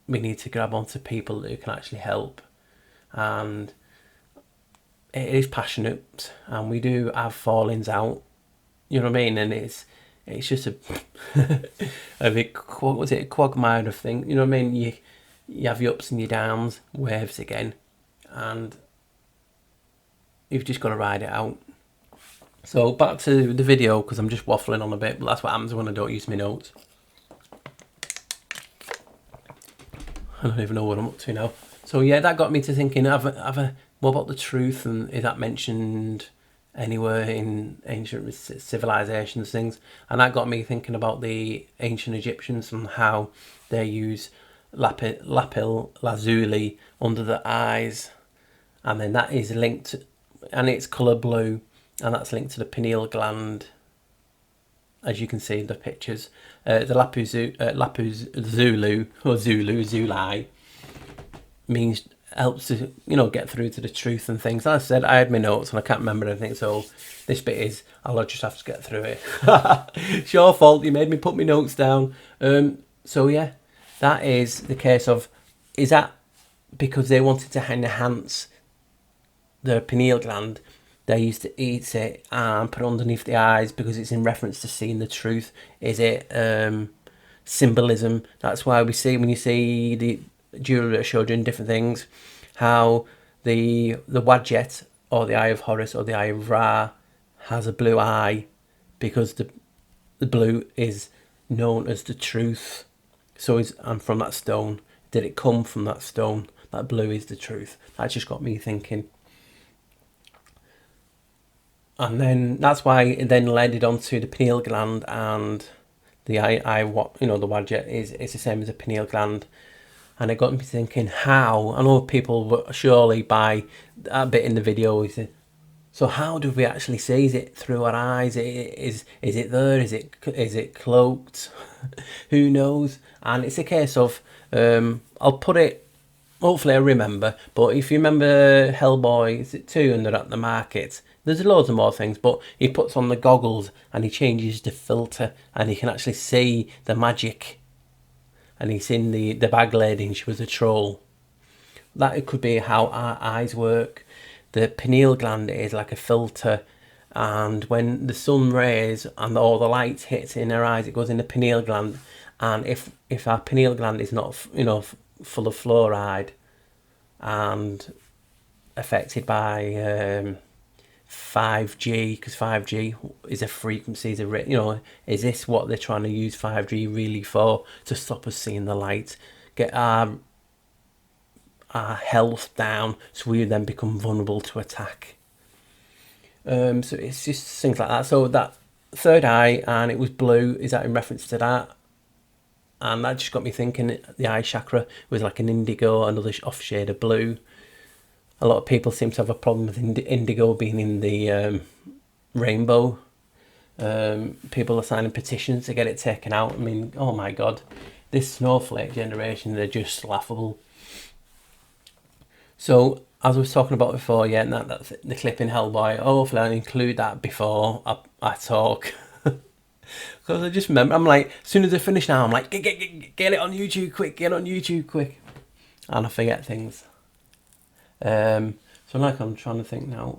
S8: we need to grab onto people who can actually help. And it is passionate, and we do have fallings out. You know what I mean? And it's just a big, what was it, a quagmire of things. You know what I mean? You have your ups and your downs, waves again, and you've just got to ride it out. So back to the video, because I'm just waffling on a bit, but that's what happens when I don't use my notes. I don't even know what I'm up to now. So yeah, that got me to thinking, what about the truth, and is that mentioned anywhere in ancient civilizations, things? And that got me thinking about the ancient Egyptians and how they use lapis lazuli under the eyes, and then that is linked, and it's colour blue, and that's linked to the pineal gland, as you can see in the pictures. The lapis zulu, or zuli, means helps to, you know, get through to the truth and things. As I said, I had my notes and I can't remember anything, so this bit is, I'll just have to get through it. It's your fault, you made me put my notes down. So yeah, that is the case of, is that because they wanted to enhance the pineal gland, they used to eat it and put it underneath the eyes because it's in reference to seeing the truth? Is it symbolism? That's why we see, when you see the jewelry that showed doing different things, how the Wadjet, or the Eye of Horus, or the Eye of Ra, has a blue eye because the blue is known as the truth. So and from that stone, did it come from that stone? That blue is the truth. That just got me thinking. And then that's why it then led it on to the pineal gland, and the the Wadjet is the same as a pineal gland. And it got me thinking, how? I know people will surely buy that bit in the video. So how do we actually see? Is it through our eyes? Is it there? Is it cloaked? Who knows? And it's a case of, I'll put it, hopefully I remember, but if you remember Hellboy, is it 2 and they're at the market? There's loads of more things, but he puts on the goggles and he changes the filter and he can actually see the magic. And he's in the bag lady and she was a troll. That it could be how our eyes work. The pineal gland is like a filter, and when the sun rays and all the light hits in our eyes, it goes in the pineal gland. And if our pineal gland is not, full of fluoride and affected by 5G, because 5G is a frequency, is this what they're trying to use 5G really for? To stop us seeing the light, get our health down, so we then become vulnerable to attack. So it's just things like that. So that third eye, and it was blue, is that in reference to that? And that just got me thinking, the eye chakra was like an indigo, another off shade of blue. A lot of people seem to have a problem with indigo being in the rainbow. People are signing petitions to get it taken out. I mean, oh my God, this snowflake generation, they're just laughable. So, as I was talking about before, yeah, and that's the clip in Hellboy. Hopefully I'll include that before I talk. Because I just remember, I'm like, as soon as I finish now, I'm like, get it on YouTube quick, get on YouTube quick. And I forget things. So like, I'm trying to think now.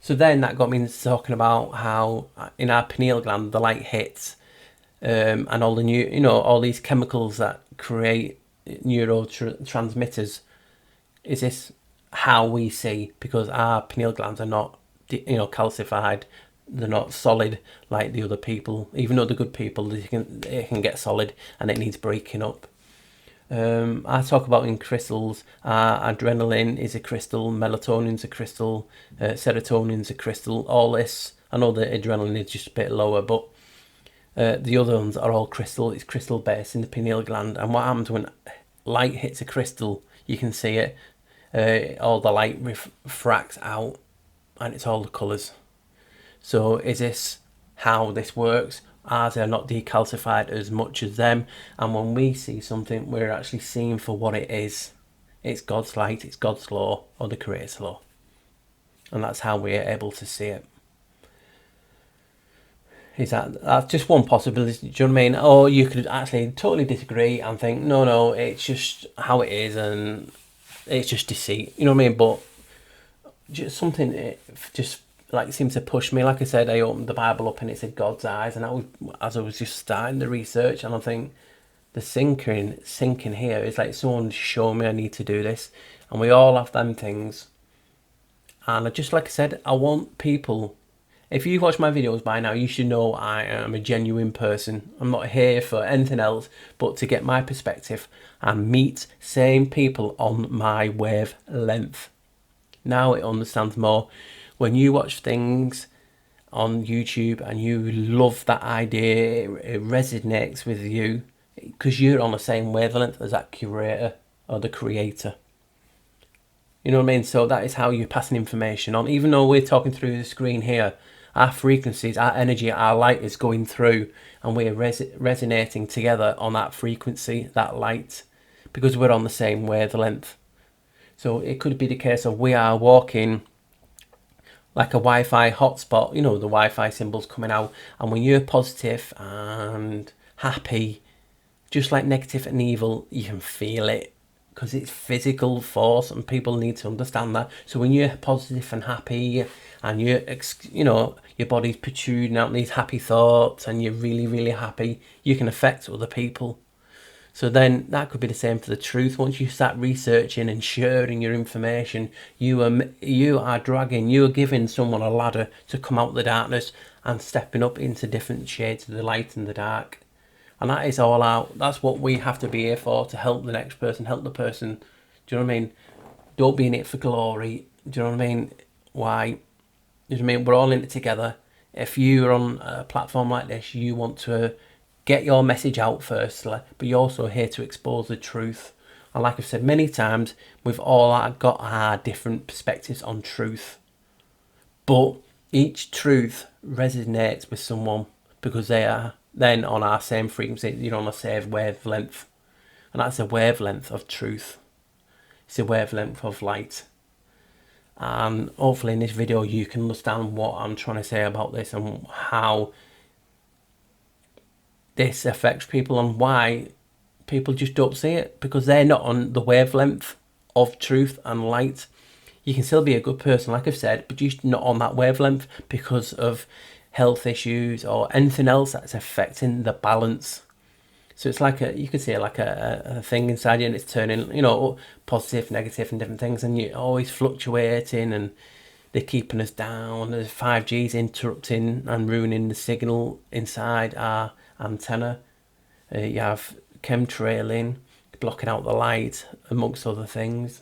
S8: So then that got me into talking about how in our pineal gland the light hits, and all the all these chemicals that create neurotransmitters. Is this how we see? Because our pineal glands are not, calcified. They're not solid like the other people. Even though the good people, it can get solid and it needs breaking up. I talk about in crystals. Adrenaline is a crystal, melatonin's a crystal, serotonin's a crystal. All this, I know the adrenaline is just a bit lower, but the other ones are all crystal. It's crystal based in the pineal gland. And what happens when light hits a crystal? You can see it. All the light refracts out, and it's all the colours. So is this how this works? Ours are not decalcified as much as them, and when we see something, we're actually seeing for what it is. It's God's light, it's God's law, or the Creator's law, and that's how we're able to see it. That's just one possibility? Do you know what I mean? Or you could actually totally disagree and think, no, it's just how it is, and it's just deceit. You know what I mean? But just something, it just like seems to push me. Like I said, I opened the Bible up and it said God's eyes, and as I was just starting the research, and I think the sinking here is like someone showing me I need to do this, and we all have them things. And just like I said, I want people If you watch my videos by now, you should know I am a genuine person. I'm not here for anything else but to get my perspective and meet same people on my wavelength. Now it understands more. When you watch things on YouTube and you love that idea, it resonates with you because you're on the same wavelength as that curator or the creator. You know what I mean? So that is how you're passing information on. Even though we're talking through the screen here, our frequencies, our energy, our light is going through, and we're resonating together on that frequency, that light, because we're on the same wavelength. So it could be the case of we are walking like a Wi-Fi hotspot, you know, the Wi-Fi symbols coming out, and when you're positive and happy, just like negative and evil, you can feel it because it's physical force, and people need to understand that. So when you're positive and happy, and you're, you know, your body's protruding out these happy thoughts, and you're really, really happy, you can affect other people. So then that could be the same for the truth. Once you start researching and sharing your information, you are giving someone a ladder to come out of the darkness and stepping up into different shades of the light and the dark. And that is all out. That's what we have to be here for, to help the next person, help the person. Do you know what I mean? Don't be in it for glory. Do you know what I mean? Why? Do you know what I mean? We're all in it together. If you're on a platform like this, you want to get your message out firstly, but you're also here to expose the truth. And like I've said many times, we've all got our different perspectives on truth. But each truth resonates with someone because they are then on our same frequency, you're on the same wavelength. And that's a wavelength of truth. It's a wavelength of light. And hopefully in this video you can understand what I'm trying to say about this and how this affects people and why people just don't see it, because they're not on the wavelength of truth and light. You can still be a good person, like I've said, but you're not on that wavelength because of health issues or anything else that's affecting the balance. So it's like you could say like a thing inside you, and it's turning, you know, positive, negative and different things, and you're always fluctuating, and they're keeping us down. There's 5G's interrupting and ruining the signal inside our antenna. You have chemtrailing, blocking out the light, amongst other things.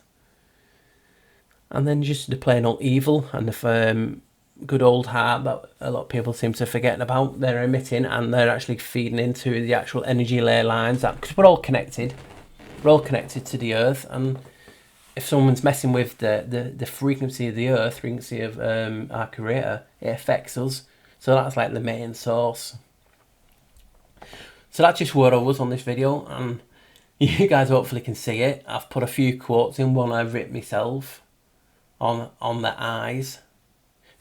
S8: And then just the plain old evil and the good old heart that a lot of people seem to forget about. They're emitting, and they're actually feeding into the actual energy layer lines, because we're all connected. We're all connected to the earth, and if someone's messing with the frequency of the earth, frequency of our creator, it affects us. So that's like the main source. So that's just where I was on this video, and you guys hopefully can see it. I've put a few quotes in, one I've written myself on the eyes.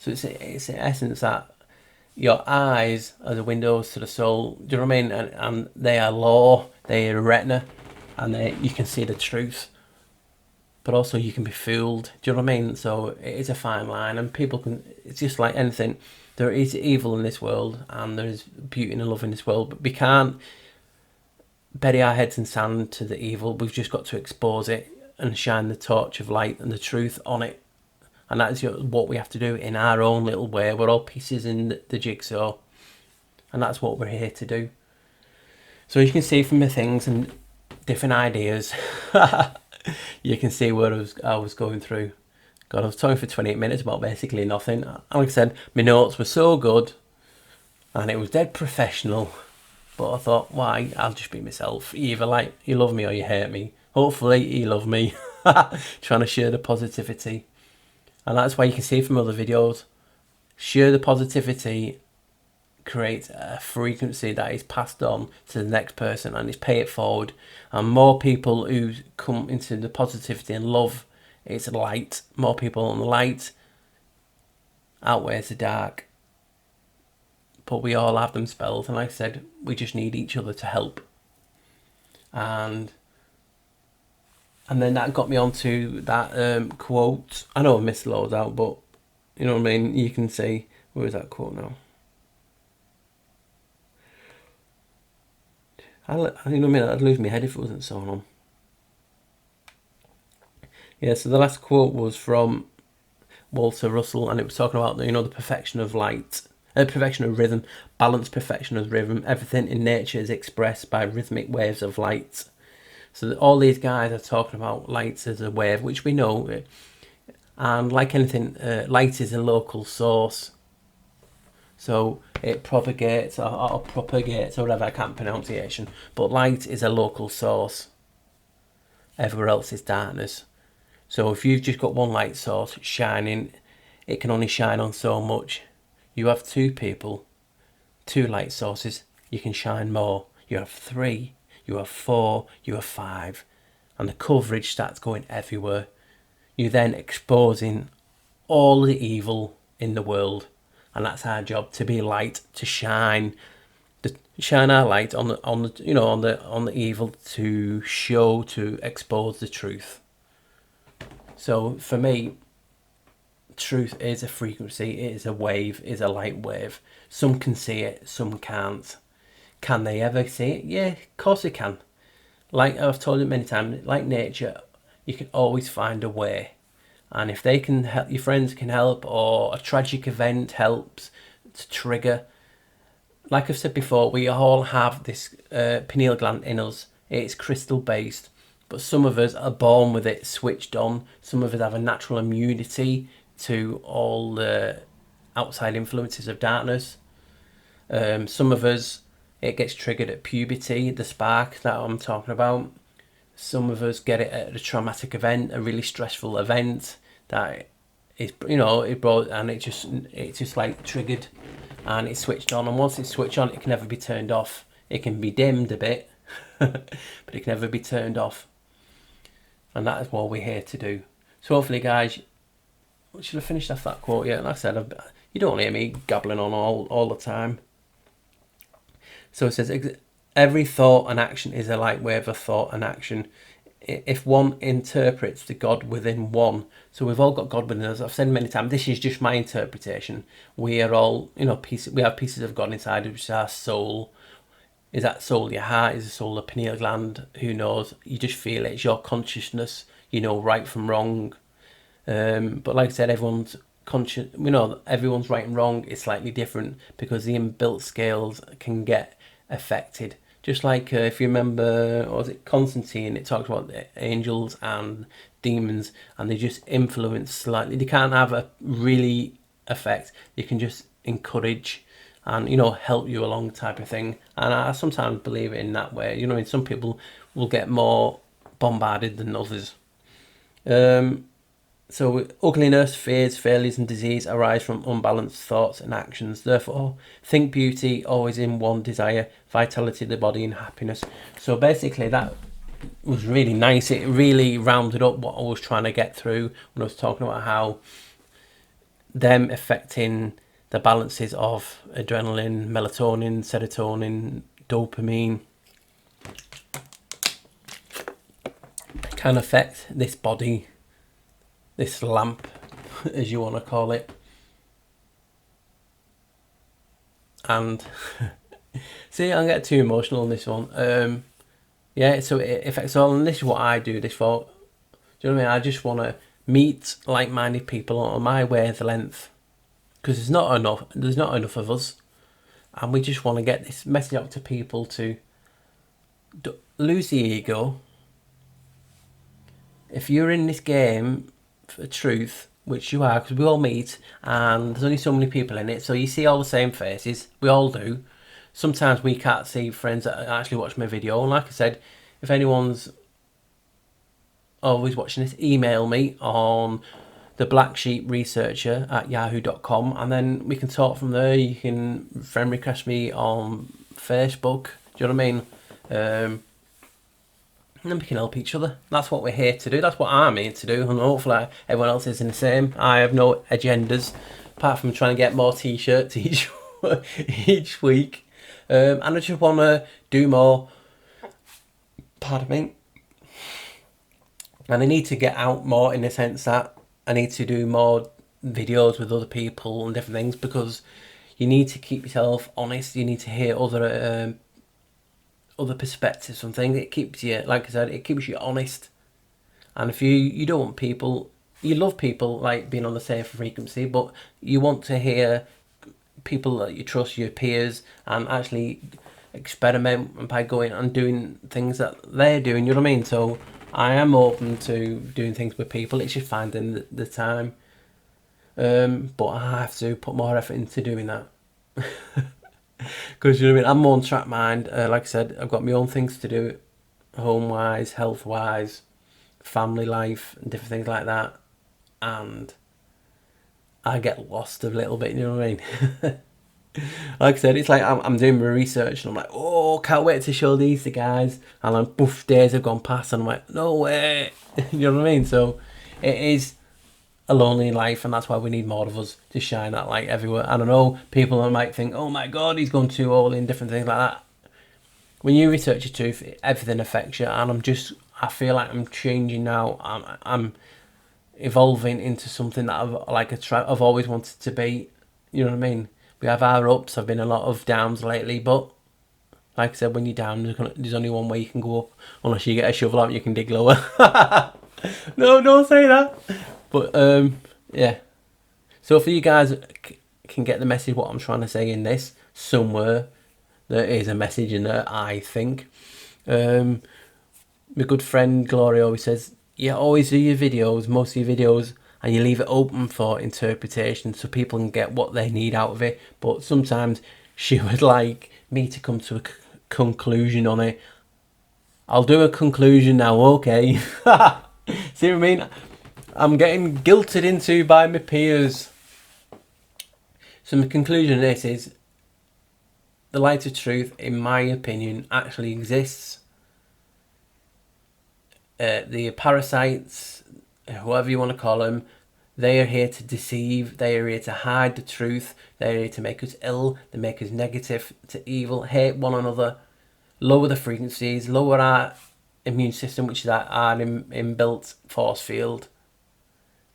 S8: So it's in essence that your eyes are the windows to the soul. Do you know what I mean? And they are law, they are retina, and you can see the truth. But also you can be fooled. Do you know what I mean? So it is a fine line, and people can. It's just like anything. There is evil in this world, and there is beauty and love in this world. But we can't bury our heads in sand to the evil. We've just got to expose it and shine the torch of light and the truth on it. And that is what we have to do in our own little way. We're all pieces in the jigsaw, and that's what we're here to do. So you can see from the things and different ideas, you can see where I was going through. God, I was talking for 28 minutes about basically nothing. Like I said, my notes were so good, and it was dead professional. But I thought, why? I'll just be myself. Either like you love me or you hate me. Hopefully you love me. Trying to share the positivity. And that's why you can see from other videos, share the positivity, create a frequency that is passed on to the next person, and it's pay it forward. And more people who come into the positivity and love, it's light. More people on the light outweighs the dark. But we all have them spells, and like I said, we just need each other to help. And then that got me onto that quote. I know I missed loads out, but you know what I mean? You can see, where is that quote now? You know what I mean? I'd lose my head if it wasn't so on. Yeah, so the last quote was from Walter Russell, and it was talking about the perfection of light, perfection of rhythm, balance, perfection of rhythm. Everything in nature is expressed by rhythmic waves of light. So all these guys are talking about light as a wave, which we know. And like anything, light is a local source. So it propagates or propagates, or whatever, I can't pronunciation. But light is a local source. Everywhere else is darkness. So if you've just got one light source shining, it can only shine on so much. You have two people, two light sources, you can shine more. You have three, you have four, you have five. And the coverage starts going everywhere. You're then exposing all the evil in the world. And that's our job, to be light, to shine our light on the evil, to show, to expose the truth. So for me, truth is a frequency, it is a wave, it is a light wave. Some can see it, some can't. Can they ever see it? Yeah, of course they can. Like I've told you many times, like nature, you can always find a way. And if they can help, your friends can help, or a tragic event helps to trigger. Like I've said before, we all have this pineal gland in us. It's crystal based, but some of us are born with it switched on. Some of us have a natural immunity to all the outside influences of darkness. Some of us, it gets triggered at puberty, the spark that I'm talking about. Some of us get it at a traumatic event, a really stressful event that is, it brought, and it's just like triggered, and it's switched on. And once it's switched on, it can never be turned off. It can be dimmed a bit, but it can never be turned off. And that is what we're here to do. So hopefully, guys, should have finished off that quote yet. Like I said, you don't hear me gabbling on all the time. So it says, every thought and action is a light wave of thought and action. If one interprets the God within one, so we've all got God within us. I've said many times, this is just my interpretation. We are all, we have pieces of God inside, which is our soul. Is that soul your heart? Is the soul the pineal gland? Who knows? You just feel it. It's your consciousness. You know right from wrong. But like I said, everyone's conscious. Everyone's right and wrong is slightly different because the inbuilt scales can get affected. Just like if you remember, or was it Constantine? It talks about angels and demons, and they just influence slightly. They can't have a really effect. They can just encourage and help you along, type of thing. And I sometimes believe it in that way. Some people will get more bombarded than others. So ugliness, fears, failures and disease arise from unbalanced thoughts and actions. Therefore, think beauty always in one desire, vitality of the body and happiness. So basically that was really nice. It really rounded up what I was trying to get through when I was talking about how them affecting the balances of adrenaline, melatonin, serotonin, dopamine can affect this body, this lamp, as you want to call it. And see, I get too emotional on this one. Yeah, so it affects all, and this is what I do this for. Do you know what I mean? I just want to meet like-minded people on my wavelength, because there's not enough of us, and we just want to get this message out to people to lose the ego. If you're in this game for truth, which you are, because we all meet and there's only so many people in it, so you see all the same faces, we all do. Sometimes we can't see friends that actually watch my video, and like I said, if anyone's always watching this, email me on the blacksheepresearcher@yahoo.com, and then we can talk from there. You can friend request me on Facebook, do you know what I mean? And then we can help each other. That's what we're here to do. That's what I'm here to do. And hopefully everyone else is in the same. I have no agendas apart from trying to get more t-shirts each week. And I just want to do more. Pardon me. And I need to get out more, in the sense that I need to do more videos with other people and different things, because you need to keep yourself honest. You need to hear other perspectives and things. It keeps you, like I said, it keeps you honest. And if you don't want people you love people like being on the same frequency, but you want to hear people that you trust, your peers, and actually experiment by going and doing things that they're doing. You know what I mean? So I am open to doing things with people. It's just finding the time. But I have to put more effort into doing that. Because you know what I mean, I'm more on track mind. Like I said, I've got my own things to do, home wise, health wise, family life, and different things like that. And I get lost a little bit. You know what I mean? Like I said, it's like I'm doing my research and I'm like, oh, can't wait to show these to guys. And then poof, days have gone past and I'm like, no way. You know what I mean? So it is a lonely life, and that's why we need more of us to shine that light everywhere. And I know people might think, oh my God, he's gone too all in, different things like that. When you research your truth, everything affects you. And I feel like I'm changing now. I'm evolving into something that I've always wanted to be. You know what I mean? We have our ups. I've been a lot of downs lately, but like I said, when you're down, there's only one way you can go up, unless you get a shovel out, you can dig lower. No, don't say that. But yeah. So for you guys can get the message what I'm trying to say in this, somewhere there is a message in there, I think. My good friend Gloria always says, you always do your videos, most of your videos, and you leave it open for interpretation so people can get what they need out of it. But sometimes she would like me to come to a conclusion on it. I'll do a conclusion now, okay? See what I mean? I'm getting guilted into by my peers. So my conclusion of this is, the light of truth, in my opinion, actually exists. The parasites, whoever you want to call them, they are here to deceive. They are here to hide the truth. They are here to make us ill. They make us negative, to evil, hate one another, lower the frequencies, lower our immune system, which is our inbuilt force field.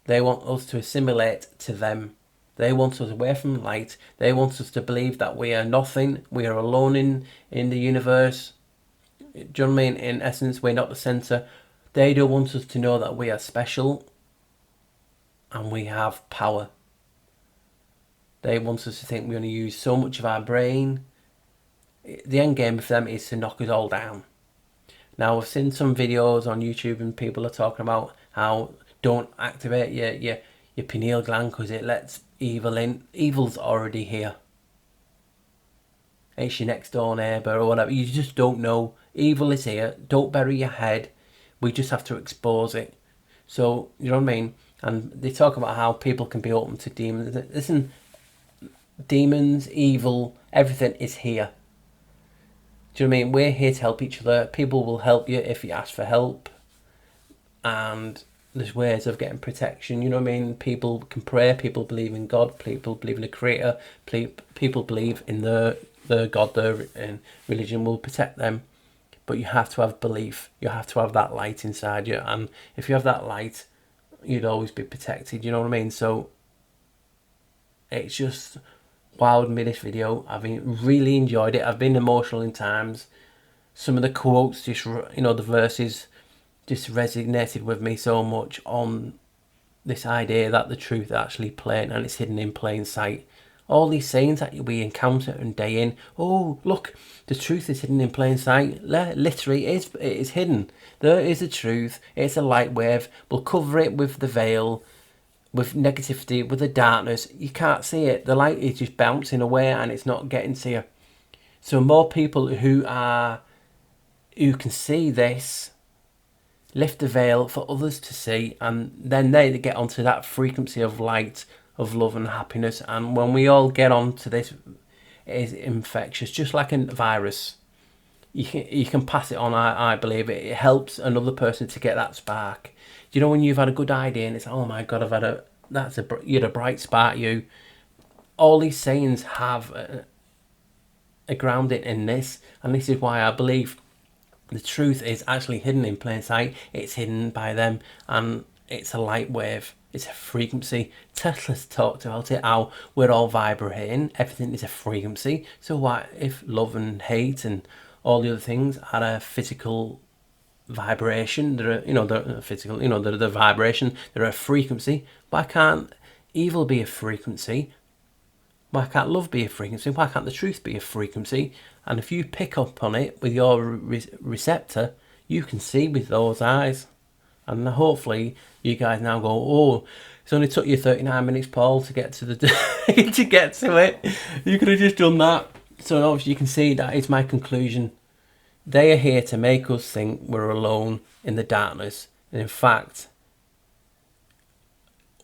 S8: They want us to assimilate to them. They want us away from light. They want us to believe that we are nothing. We are alone in the universe. Do you know what I mean? In essence, we're not the centre. They don't want us to know that we are special and we have power. They want us to think we only use so much of our brain. The end game for them is to knock us all down. Now, I've seen some videos on YouTube and people are talking about how don't activate your pineal gland because it lets evil in. Evil's already here. It's your next door neighbour or whatever. You just don't know. Evil is here. Don't bury your head. We just have to expose it. So, you know what I mean? And they talk about how people can be open to demons. Listen, demons, evil, everything is here. Do you know what I mean? We're here to help each other. People will help you if you ask for help. And there's ways of getting protection. You know what I mean? People can pray. People believe in God. People believe in a creator. People believe in the God, and religion will protect them. But you have to have belief. You have to have that light inside you. And if you have that light, you'd always be protected. You know what I mean? So it's just wowed me, this video. I've really enjoyed it. I've been emotional in times. Some of the quotes, just, you know, the verses just resonated with me so much on this idea that the truth is actually plain and it's hidden in plain sight. All these sayings that we encounter and day in, oh look, the truth is hidden in plain sight. Literally, it is hidden. There is a truth. It's a light wave. We'll cover it with the veil, with negativity, with the darkness. You can't see it. The light is just bouncing away and it's not getting to you. So more people who can see this, lift the veil for others to see, and then they get onto that frequency of light, of love and happiness. And when we all get onto this, it is infectious, just like a virus. You can pass it on. I believe it helps another person to get that spark. You know, when you've had a good idea and it's, oh my God, you had a bright spark. You, all these sayings have a grounding in this, and this is why I believe the truth is actually hidden in plain sight. It's hidden by them, and it's a light wave. It's a frequency. Tesla's talked about it, how we're all vibrating. Everything is a frequency. So why if love and hate and all the other things are a physical vibration, they're a physical, they're the vibration, they're a frequency. Why can't evil be a frequency? Why can't love be a frequency? Why can't the truth be a frequency? And if you pick up on it with your receptor, you can see with those eyes. And hopefully you guys now go, oh, it's only took you 39 minutes, Paul, to get to the to get to it. You could have just done that. So obviously you can see that is my conclusion. They are here to make us think we're alone in the darkness. And in fact,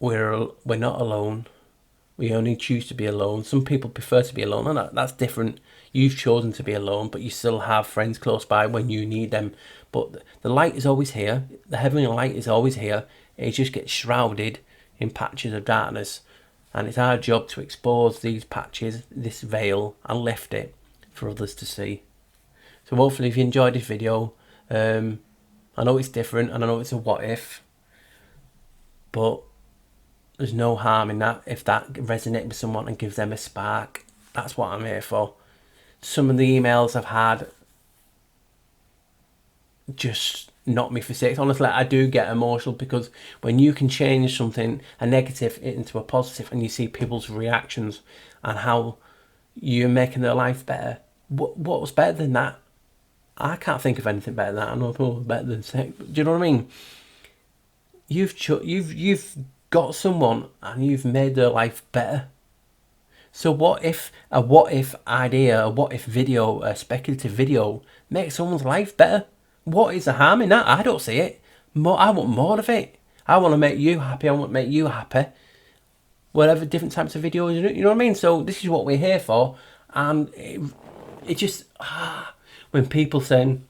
S8: we're not alone. We only choose to be alone. Some people prefer to be alone, and that's different. You've chosen to be alone, but you still have friends close by when you need them. But the light is always here. The heavenly light is always here. It just gets shrouded in patches of darkness. And it's our job to expose these patches, this veil, and lift it for others to see. So hopefully if you enjoyed this video, I know it's different and I know it's a what if, but there's no harm in that. If that resonates with someone and gives them a spark, that's what I'm here for. Some of the emails I've had just knock me for six. Honestly, I do get emotional because when you can change something, a negative, into a positive, and you see people's reactions and how you're making their life better, what's better than that? I can't think of anything better than that. I know people better than sex. Do you know what I mean? You've got someone and you've made their life better. So what if idea, a what if video, a speculative video makes someone's life better? What is the harm in that? I don't see it. I want more of it. I want to make you happy. I want to make you happy. Whatever different types of videos, you know what I mean? So this is what we're here for. And it just, when people saying,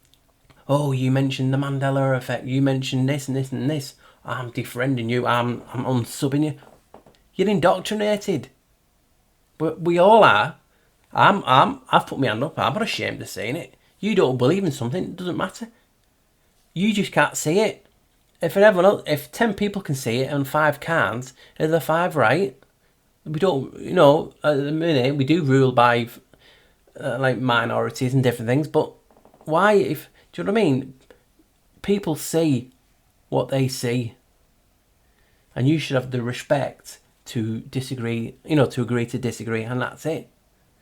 S8: oh, you mentioned the Mandela effect, you mentioned this and this and this, I'm defriending you, I'm unsubbing you. You're indoctrinated. We all are. I've put my hand up. I'm not ashamed of saying it. You don't believe in something, it doesn't matter. You just can't see it. If 10 people can see it and 5 can't, are the 5 right? We don't, at the minute we do rule by like minorities and different things, but why? Do you know what I mean? People see what they see, and you should have the respect to disagree, to agree to disagree, and that's it.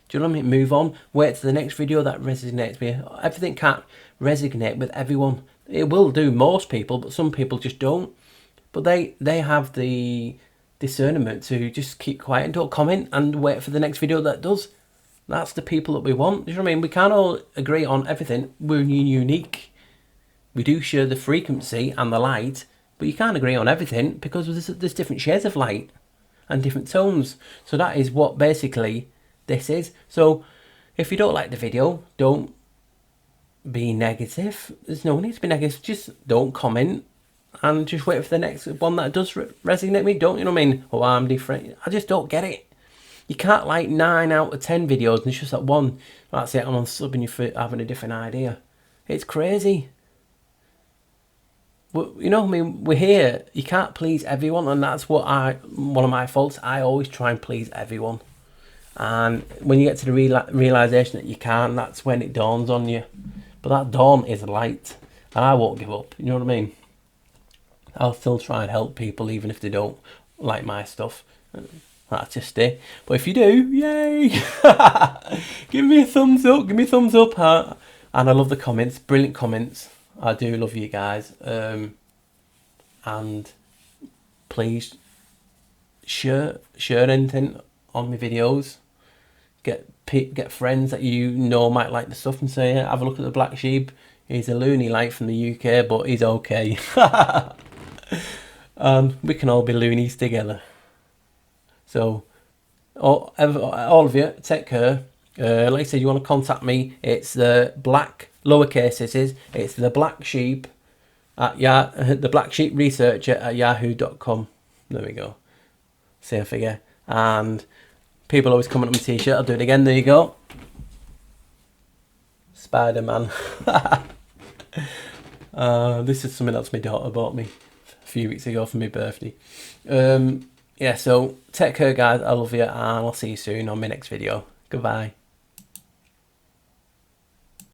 S8: Do you know what I mean? Move on. Wait to the next video that resonates with you. Everything can't resonate with everyone. It will do most people, but some people just don't. But they have the discernment to just keep quiet and don't comment and wait for the next video that does. That's the people that we want. Do you know what I mean? We can't all agree on everything. We're unique. We do share the frequency and the light, but you can't agree on everything because there's different shades of light and different tones. So that is what basically this is. So if you don't like the video, don't be negative. There's no need to be negative. Just don't comment and just wait for the next one that does resonate with me. Don't, you know what I mean? Oh, I'm different. I just don't get it. You can't like 9 out of 10 videos and it's just that one. That's it, I'm unsubbing you for having a different idea. It's crazy. You know what I mean? We're here. You can't please everyone, and that's one of my faults. I always try and please everyone. And when you get to the realisation that you can't, that's when it dawns on you. But that dawn is light, and I won't give up. You know what I mean? I'll still try and help people even if they don't like my stuff. That's just it. But if you do, yay! Give me a thumbs up. Give me a thumbs up. And I love the comments. Brilliant comments. I do love you guys. And please share anything on my videos. Get friends that you know might like the stuff and say, have a look at the black sheep. He's a loony like from the UK, but he's okay. And we can all be loonies together. So, all of you, take care. Like I said, you want to contact me, it's the black, lowercase it's the black sheep at the black sheep researcher at yahoo.com. There we go. See, I forget. And people always comment on my t-shirt. I'll do it again. There you go. Spider-Man. This is something else my daughter bought me a few weeks ago for my birthday. Yeah, so take care guys, I love you, and I'll see you soon on my next video. Goodbye.